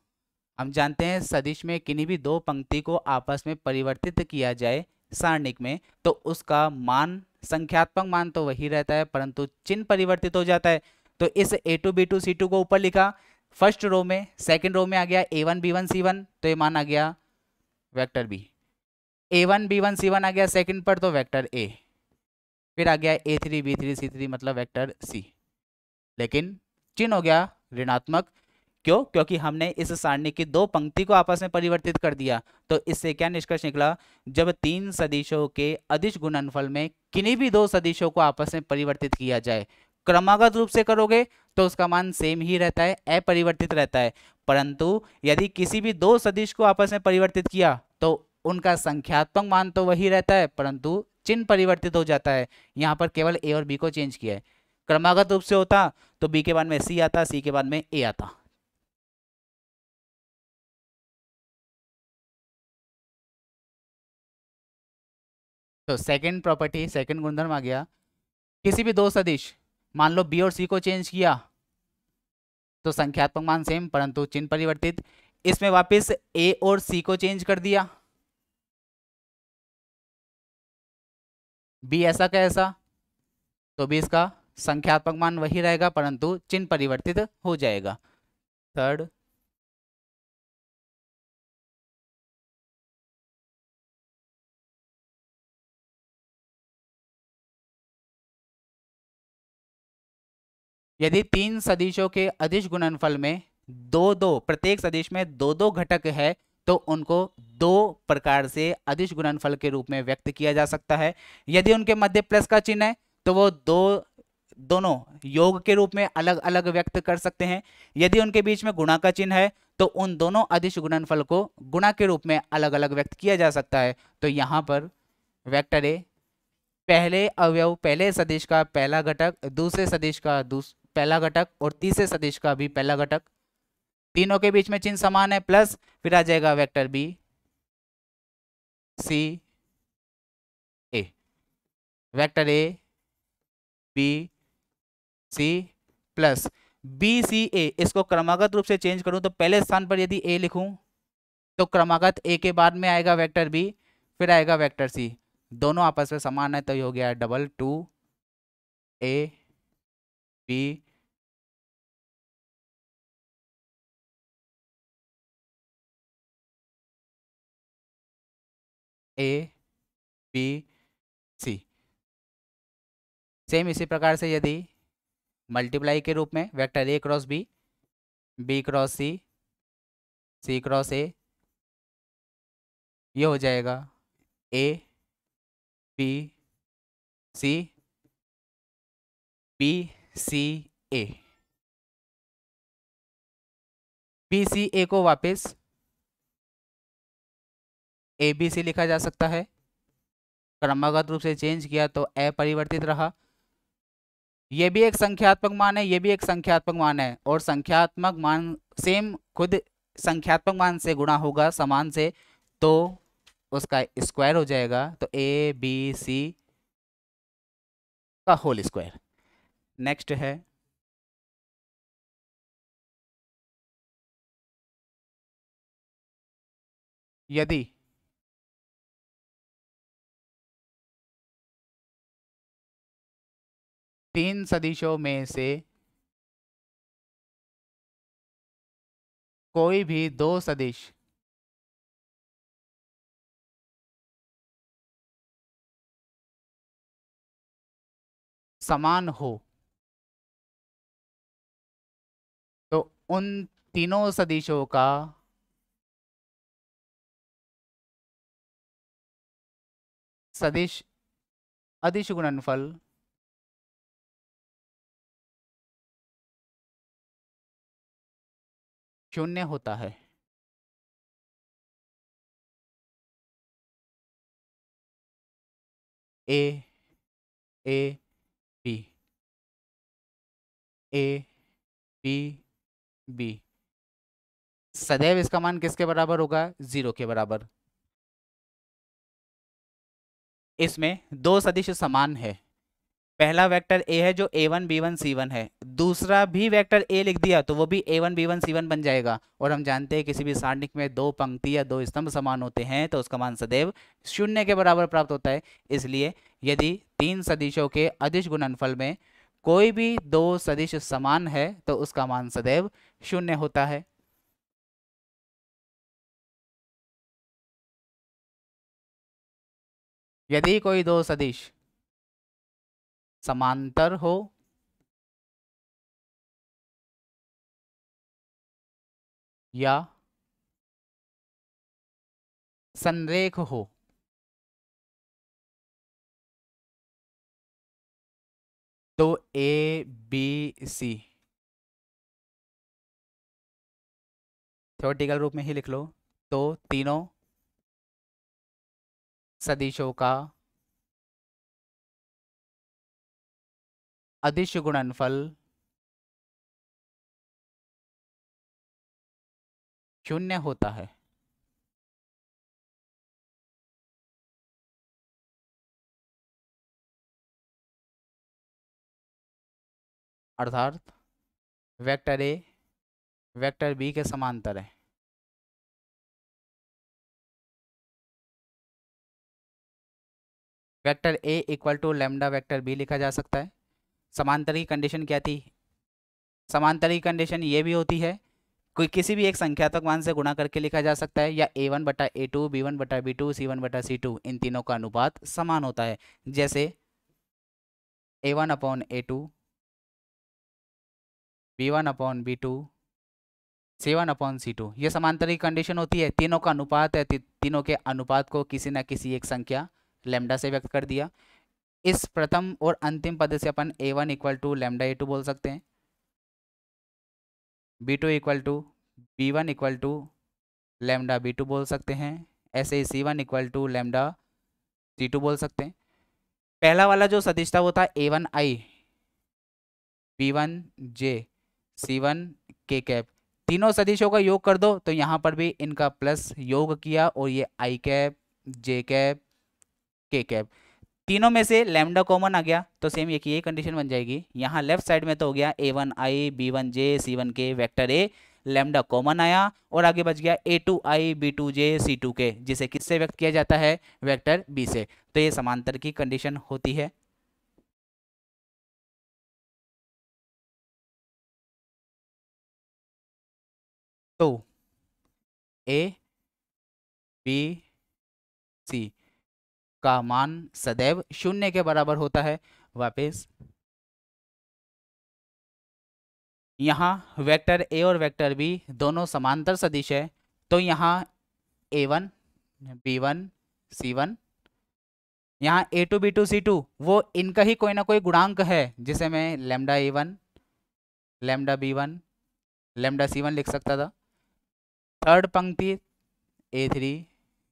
हम जानते हैं सदिश में किन्हीं भी दो पंक्ति को आपस में परिवर्तित किया जाए सारणिक में तो उसका मान, संख्यात्मक मान तो वही रहता है परंतु चिन्ह परिवर्तित हो जाता है। तो इस A2 B2 C2 को ऊपर लिखा फर्स्ट रो में, सेकंड रो में आ गया A1 B1 C1, तो ये मान आ गया vector B. A1 B1 C1 आ गया सेकंड पर तो वेक्टर ए, फिर आ गया A3 B3 C3 मतलब वेक्टर सी, लेकिन चिन्ह हो गया ऋणात्मक। क्यों? क्योंकि हमने इस सारणी की दो पंक्ति को आपस में परिवर्तित कर दिया। तो इससे क्या निष्कर्ष निकला, जब तीन सदिशों के अदिश गुणनफल में किन्हीं भी दो सदिशों को आपस में परिवर्तित किया जाए, क्रमागत रूप से करोगे तो उसका मान सेम ही रहता है, अपरिवर्तित रहता है। परंतु यदि किसी भी दो सदिश को आपस में परिवर्तित किया तो उनका संख्यात्मक मान तो वही रहता है परंतु चिन्ह परिवर्तित हो जाता है। यहाँ पर केवल ए और बी को चेंज किया है। क्रमागत रूप से होता तो बी के बाद में सी आता, सी के बाद में ए आता। तो सेकंड प्रॉपर्टी, सेकंड गुणधर्म आ गया, किसी भी दो सदिश, मान लो बी और सी को चेंज किया तो संख्यात्मक मान सेम परंतु चिन्ह परिवर्तित। इसमें वापस ए और सी को चेंज कर दिया, बी ऐसा का ऐसा, तो भी इसका संख्यात्मक मान वही रहेगा परंतु चिन्ह परिवर्तित हो जाएगा। थर्ड, यदि तीन सदिशों के अदिश गुणनफल में दो दो, प्रत्येक सदिश में दो दो घटक है तो उनको दो प्रकार से अदिश गुणनफल के रूप में व्यक्त किया जा सकता है। यदि उनके मध्य प्लस का चिन्ह है तो वो दोनों योग के रूप में अलग अलग व्यक्त कर सकते हैं। यदि उनके बीच में गुणा का चिन्ह है तो उन दोनों अदिश गुणनफल को गुणा के रूप में अलग अलग व्यक्त किया जा सकता है। तो यहाँ पर वेक्टर ए पहले अवयव, पहले सदिश का पहला घटक, दूसरे सदिश का पहला घटक और तीसरे सदिश का भी पहला घटक, तीनों के बीच में चिन्ह समान है प्लस, फिर आ जाएगा vector B C A, vector A B C plus B C A. इसको क्रमागत रूप से चेंज करूं तो पहले स्थान पर यदि ए लिखूं तो क्रमागत ए के बाद में आएगा वेक्टर बी, फिर आएगा वेक्टर सी, दोनों आपस में समान है तो ये हो गया double two A B A B C. Same इसी प्रकार से यदि मल्टीप्लाई के रूप में vector A cross B cross C cross A, ये हो जाएगा A B C B C A. B C A को वापस ए बी सी लिखा जा सकता है, क्रमागत रूप से चेंज किया तो अपरिवर्तित रहा। ये भी एक संख्यात्मक मान है, ये भी एक संख्यात्मक मान है, और संख्यात्मक मान सेम खुद संख्यात्मक मान से गुणा होगा समान से, तो उसका स्क्वायर हो जाएगा, तो ए बी सी का होल स्क्वायर। नेक्स्ट है यदि तीन सदिशों में से कोई भी दो सदिश समान हो, तो उन तीनों सदिशों का सदिश अदिश गुणनफल शून्य होता है। A A B A B B, सदैव इसका मान किसके बराबर होगा? 0 के बराबर। इसमें दो सदिश समान है, पहला वेक्टर ए है जो a1 b1 c1 है, दूसरा भी वेक्टर ए लिख दिया तो वो भी a1 b1 c1 बन जाएगा। और हम जानते हैं किसी भी सारणिक में दो पंक्ति या दो स्तंभ समान होते हैं तो उसका मान सदैव शून्य के बराबर प्राप्त होता है। इसलिए यदि तीन सदिशों के अदिश गुणनफल में कोई भी दो सदिश समान है तो उसका मान सदैव शून्य होता है। यदि कोई दो सदिश समांतर हो या संरेख हो, तो ए बी सी थ्योरेटिकल रूप में ही लिख लो, तो तीनों सदिशों का अदिश गुणनफल शून्य होता है। अर्थात वेक्टर ए वेक्टर बी के समांतर है। Vector A equal to lambda vector B लिखा जा सकता है। समांतर की कंडीशन क्या थी? समांतर की कंडीशन ये भी होती है, कोई किसी भी एक संख्यात्मक मान से गुणा करके लिखा जा सकता है, या a1 बटा a2 b1 बटा b2 c1 बटा c2 इन तीनों का अनुपात समान होता है। जैसे a1 upon a2 b1 upon b2 c1 upon c2, ये समांतर की कंडीशन होती है। तीनों का अनुपात है, तीनों के अनुपात को किसी न किसी एक संख्या लेमडा से व्यक्त कर दिया। इस प्रथम और अंतिम पद से अपन a1 equal to lambda a2 बोल सकते हैं, b2 equal to b1 equal to lambda b2 बोल सकते हैं, ऐसे ही c1 equal to lambda c2 बोल सकते हैं। पहला वाला जो सदिश था वो था a1i b1j c1 k cap, तीनों सदिशों का योग कर दो, तो यहाँ पर भी इनका प्लस योग किया और ये i cap j cap k cap, तीनों में से लैम्डा कॉमन आ गया तो सेम एक ये कंडीशन बन जाएगी। यहाँ लेफ्ट साइड में तो हो गया a1i b1j c1k vector A, lambda common आया और आगे बच गया a2i b2j c2k, जिसे किससे व्यक्त किया जाता है? वेक्टर b से। तो ये समांतर की कंडीशन होती है। तो a b c का मान सदैव शून्य के बराबर होता है। वापस यहाँ वेक्टर ए और वेक्टर बी दोनों समांतर सदिश है, तो यहाँ a1 B1 C1, यहाँ A2 B2 C2 वो इनका ही कोई ना कोई गुणांक है, जिसे मैं lambda A1 lambda B1 lambda C1 लिख सकता था। थर्ड पंक्ति A3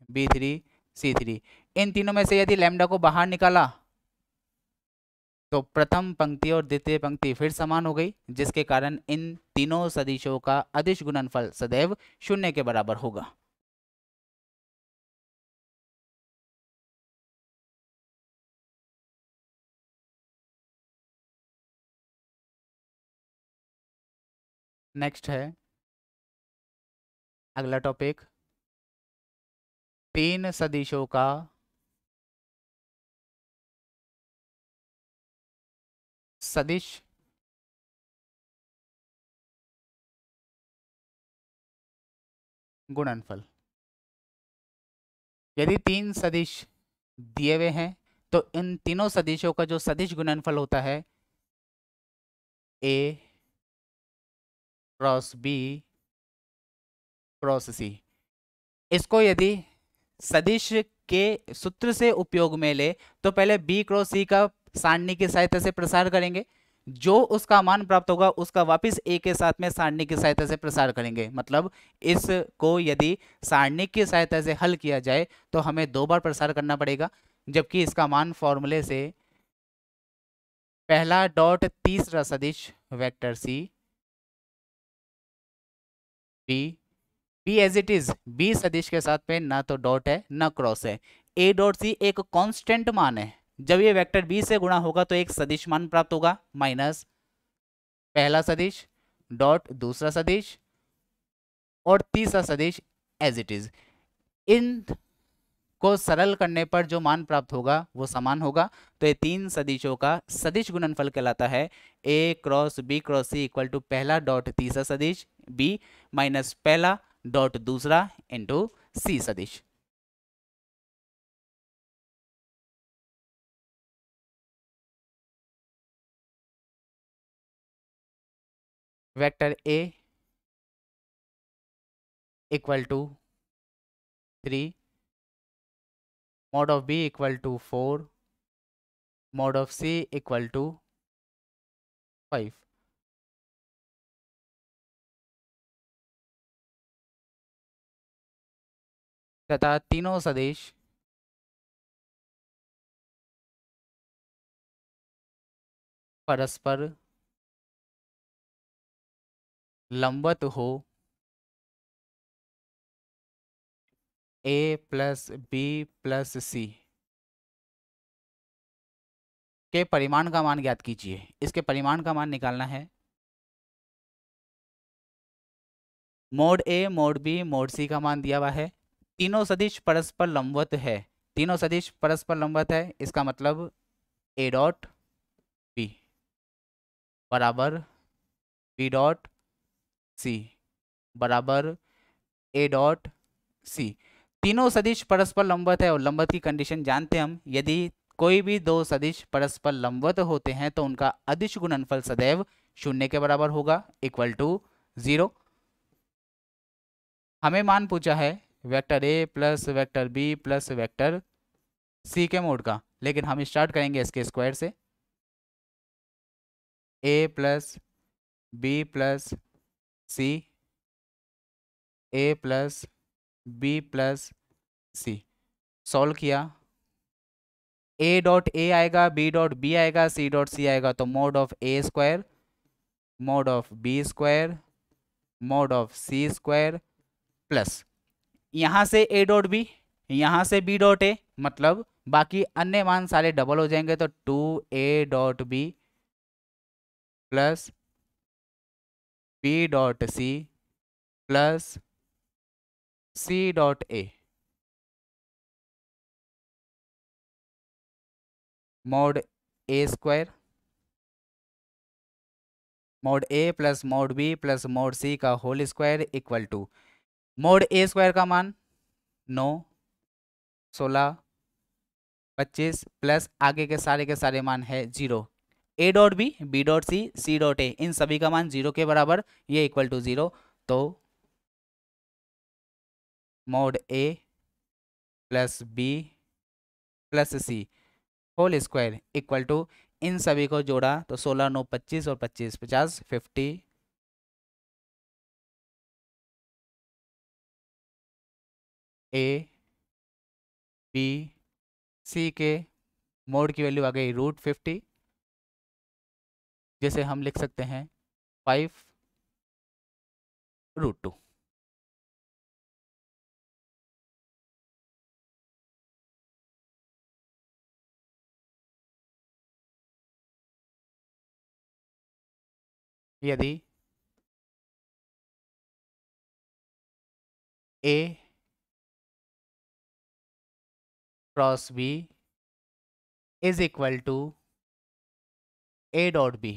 B3 C3, इन तीनों में से यदि लैम्डा को बाहर निकाला तो प्रथम पंक्ति और द्वितीय पंक्ति फिर समान हो गई, जिसके कारण इन तीनों सदिशों का अदिश गुणनफल सदैव 0 के बराबर होगा। नेक्स्ट है अगला टॉपिक, तीन सदिशों का सदिश गुणनफल। यदि तीन सदिश दिए हुए हैं तो इन तीनों सदिशों का जो सदिश गुणनफल होता है A cross B cross C, इसको यदि सदिश के सूत्र से उपयोग में ले तो पहले B क्रॉस C का सारणी की सहायता से प्रसार करेंगे, जो उसका मान प्राप्त होगा उसका वापस A के साथ में सारणी की सहायता से प्रसार करेंगे। मतलब इसको यदि सारणी की सहायता से हल किया जाए तो हमें 2 बार प्रसार करना पड़ेगा, जबकि इसका मान फॉर्मूले से पहला डॉट तीसरा सदिश vector C B as it is, B सदिश के साथ में ना तो डॉट है ना क्रॉस है। ए डॉट सी एक कांस्टेंट मान है, जब ये वेक्टर बी से गुणा होगा तो एक सदिश मान प्राप्त होगा, माइनस पहला सदिश डॉट दूसरा सदिश और तीसरा सदिश एज इट इज। इन को सरल करने पर जो मान प्राप्त होगा वो समान होगा। तो ये तीन सदिशों का सदिश गुणनफल कहलाता है A cross B cross C equal to पहला डॉट तीसरा सदिश बी माइनस पहला डॉट दूसरा इंटू सी सदिश। Vector A equal to 3, mod of b equal to 4, mod of c equal to 5। तथा तीनों सदिश परस्पर लंबवत हो a plus B plus C के परिमाण का मान ज्ञात कीजिए। इसके परिमाण का मान निकालना है mode A mod B mod C का मान दिया हुआ है। तीनों सदिश परस्पर लंबवत है, तीनों सदिश परस्पर लंबवत है, इसका मतलब ए डॉट बी बराबर बी डॉट सी बराबर ए डॉट सी। तीनों सदिश परस्पर लंबवत है और लंबवत की कंडीशन जानते हैं हम, यदि कोई भी दो सदिश परस्पर लंबवत होते हैं तो उनका अदिश गुणनफल सदैव 0 के बराबर होगा, इक्वल टू 0। हमें मान पूछा है vector A plus vector B plus vector C के मोड का, लेकिन हम स्टार्ट करेंगे इसके स्क्वायर से। ए प्लस बी प्लस सी ए प्लस बी प्लस सी, सॉल्व किया ए डॉट ए आएगा बी डॉट बी आएगा सी डॉट सी आएगा, तो mod of A square mod of B square mod of C square plus यहाँ से ए डॉट बी यहाँ से बी डॉट ए, मतलब बाकी अन्य मान सारे डबल हो जाएंगे, तो 2a dot B plus B dot C plus C dot A mod A square mod A plus mod B plus mod C का whole square equal to mod A square का मान 9 16 25 प्लस आगे के सारे मान है 0, A dot B dot C dot A, इन सभी का मान 0 के बराबर, ये इक्वल टू 0। तो mod A plus B plus C whole square equal to, इन सभी को जोड़ा तो 16 9 25 और 25 50 50 ए बी सी के मोड की वैल्यू आ गई √50, जिसे हम लिख सकते हैं 5√2। यदि A cross B is equal to A dot B,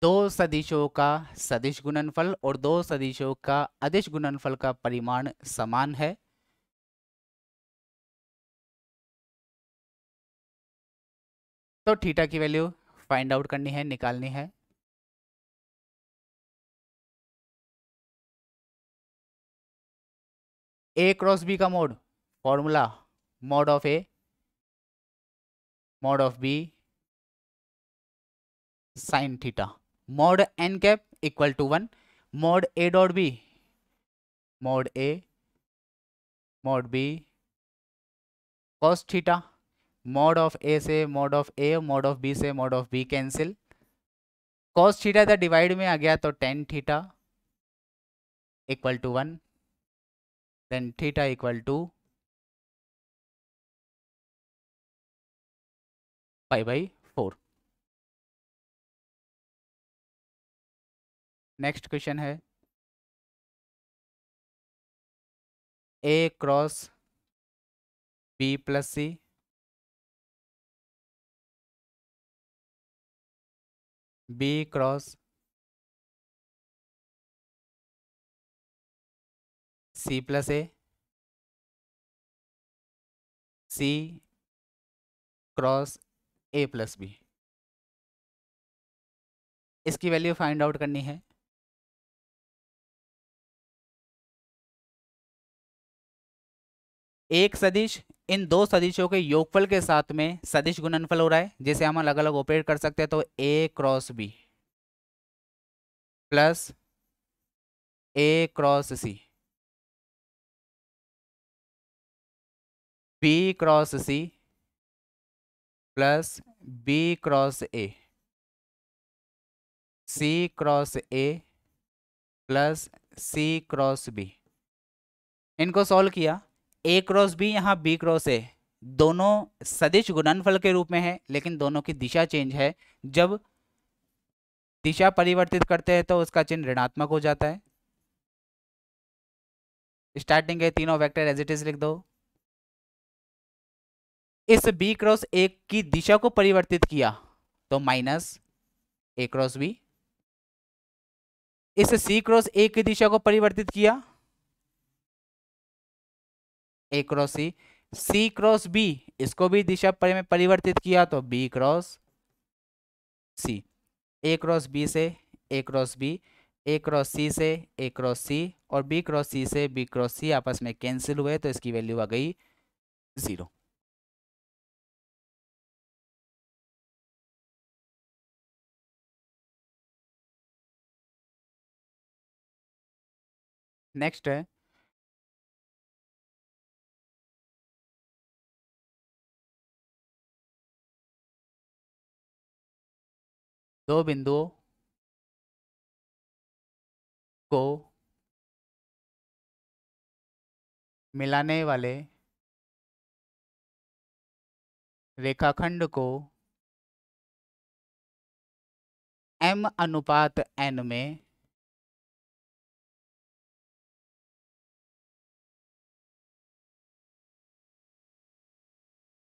दो सदिशों का सदिश गुणनफल और दो सदिशों का अदिश गुणनफल का परिमाण समान है, तो थीटा की वैल्यू फाइंड आउट करनी है, निकालनी है। ए क्रॉस बी का mod formula mod of A mod of B sine theta, mod N cap equal to 1, mod A dot B mod A mod B cos theta, mod of A से mod of A, mod of B से mod of B cancel, cos theta इधर divide में आ गया तो tan theta equal to 1, then theta equal to π/4। Next question है A cross B plus C B cross C plus A C cross A plus B, इसकी value find out करनी है। एक सदिश इन दो सदिशों के योगफल के साथ में सदिश गुणनफल हो रहा है, जिसे हम अलग अलग ऑपरेट कर सकते हैं, तो A cross B plus A cross C B cross C plus B cross A C cross A plus C cross B. इनको सॉल्व किया, ए क्रॉस बी यहाँ बी क्रॉस ए दोनों सदिश गुणनफल के रूप में है, लेकिन दोनों की दिशा चेंज है। जब दिशा परिवर्तित करते हैं तो उसका चिन्ह ऋणात्मक हो जाता है। स्टार्टिंग के तीनों वेक्टर एज इट इज लिख दो। इस बी क्रॉस ए की दिशा को परिवर्तित किया तो माइनस ए क्रॉस बी, इस सी क्रॉस ए की दिशा को परिवर्तित किया A cross C, C cross B इसको भी दिशा में परिवर्तित किया तो बी क्रॉस सी, ए क्रॉस बी से ए क्रॉस बी, ए क्रॉस सी से ए क्रॉस सी और बी क्रॉस सी से बी क्रॉस सी आपस में कैंसिल हुए तो इसकी वैल्यू आ गई 0। नेक्स्ट है दो बिंदुओं को मिलाने वाले रेखाखंड को m/n में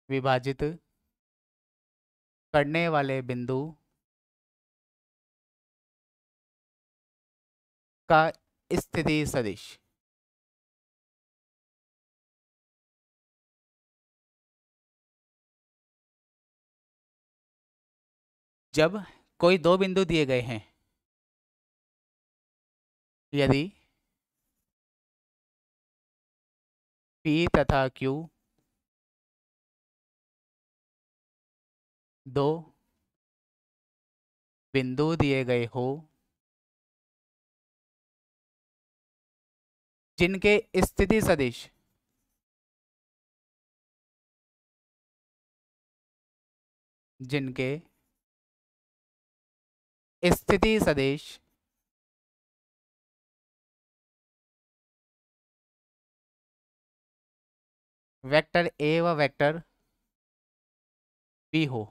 विभाजित करने वाले बिंदु का स्थिति सदिश। जब कोई दो बिंदु दिए गए हैं, यदि P तथा Q दो बिंदु दिए गए हो जिनके स्थिति सदिश जिनके स्थिति सदिश वेक्टर ए व वेक्टर बी हो,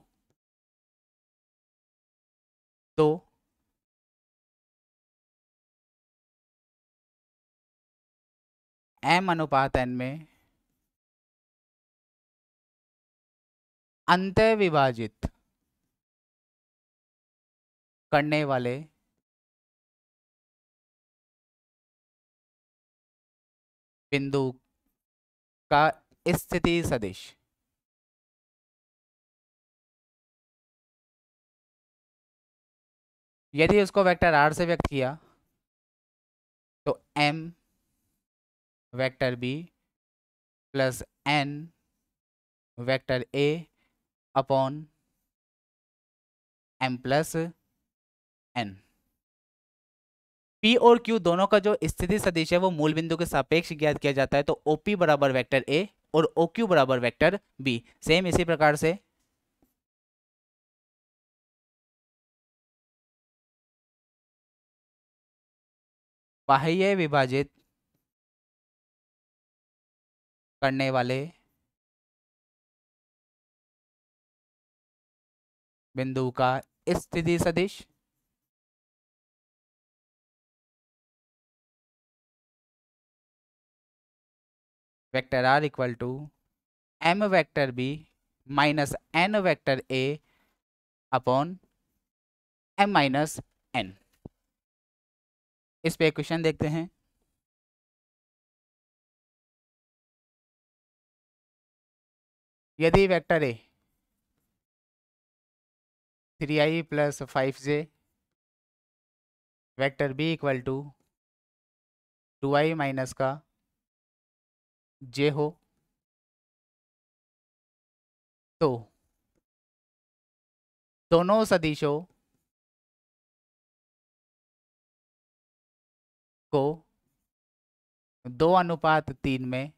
तो m अनुपात n में अंतः विभाजित करने वाले बिंदु का स्थिति सदिश यदि उसको वेक्टर r से व्यक्त किया तो m vector b plus n vector a upon m plus n। p और q दोनों का जो स्थिति सदिश है वो मूल बिंदु के सापेक्ष ज्ञात किया जाता है, तो OP बराबर वेक्टर a और OQ बराबर वेक्टर b। सेम इसी प्रकार से बाह्य विभाजित करने वाले बिंदु का स्थिति सदिश vector r equal to m vector b minus n vector a upon m minus n। इस पे क्वेश्चन देखते हैं। यदि vector a 3i plus 5j vector b equal to 2i minus का j हो, तो दोनों सदिशों को 2:3 में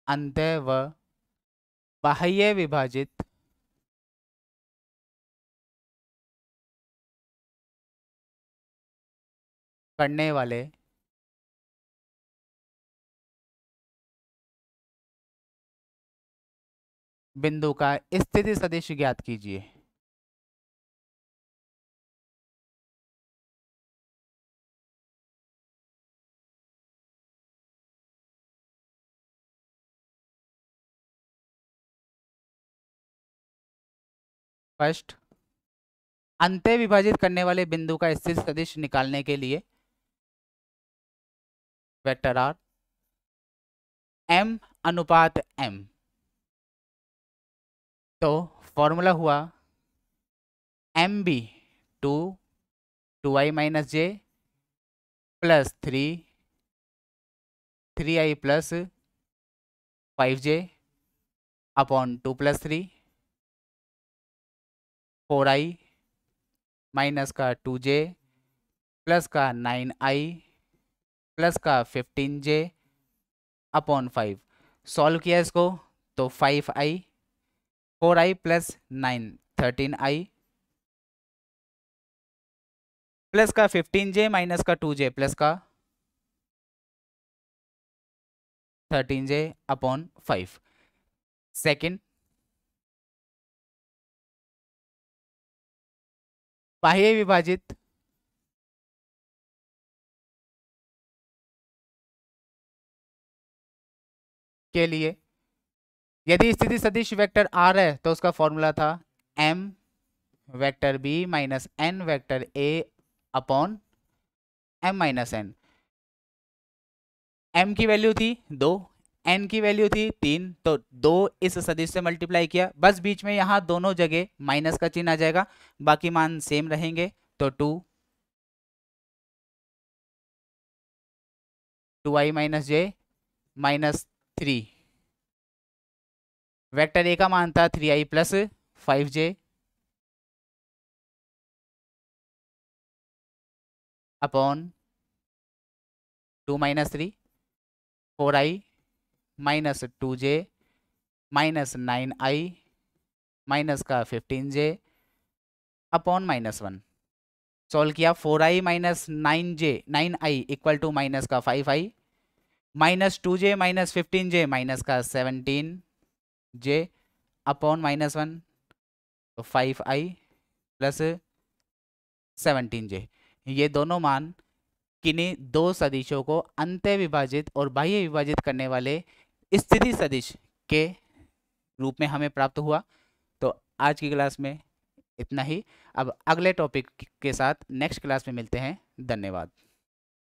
अंतः व बाह्य विभाजित करने वाले बिंदु का स्थिति सदिश ज्ञात कीजिए। फर्स्ट, अंतः विभाजित करने वाले बिंदु का स्थिति सदिश निकालने के लिए वेक्टर r m अनुपात m, तो फॉर्मूला हुआ M B 2i minus j plus 3i plus 5j upon 2 plus 3 4i minus का 2j प्लस का 9i प्लस का 15j अपॉन 5। सॉल्व किया इसको तो 5i 4i plus 9 13i plus का 15j माइनस का 2j प्लस का 13j अपॉन 5। सेकेंड, बाह्य विभाजित के लिए यदि स्थिति सदिश वेक्टर r है तो उसका फॉर्मूला था m vector b minus n vector a upon m minus n। m की वैल्यू थी 2, n की वैल्यू थी 3, तो 2 इस सदिश से मल्टीप्लाई किया, बस बीच में यहाँ दोनों जगह माइनस का चिन्ह आ जाएगा, बाकी मान सेम रहेंगे, तो 2i minus j minus 3 vector A का मान था 3i plus 5j upon 2 minus 3, 4i minus 2j minus 9i minus का 15j अपॉन -1। सॉल्व किया, 4i minus 9i equal to minus का 5i minus 2j minus 15j minus का 17j upon -1, तो 5i plus 17j। ये दोनों मान किन्हीं दो सदिशों को अंतः विभाजित और बाह्य विभाजित करने वाले स्थिति सदिश के रूप में हमें प्राप्त हुआ। तो आज की क्लास में इतना ही। अब अगले टॉपिक के साथ नेक्स्ट क्लास में मिलते हैं। धन्यवाद।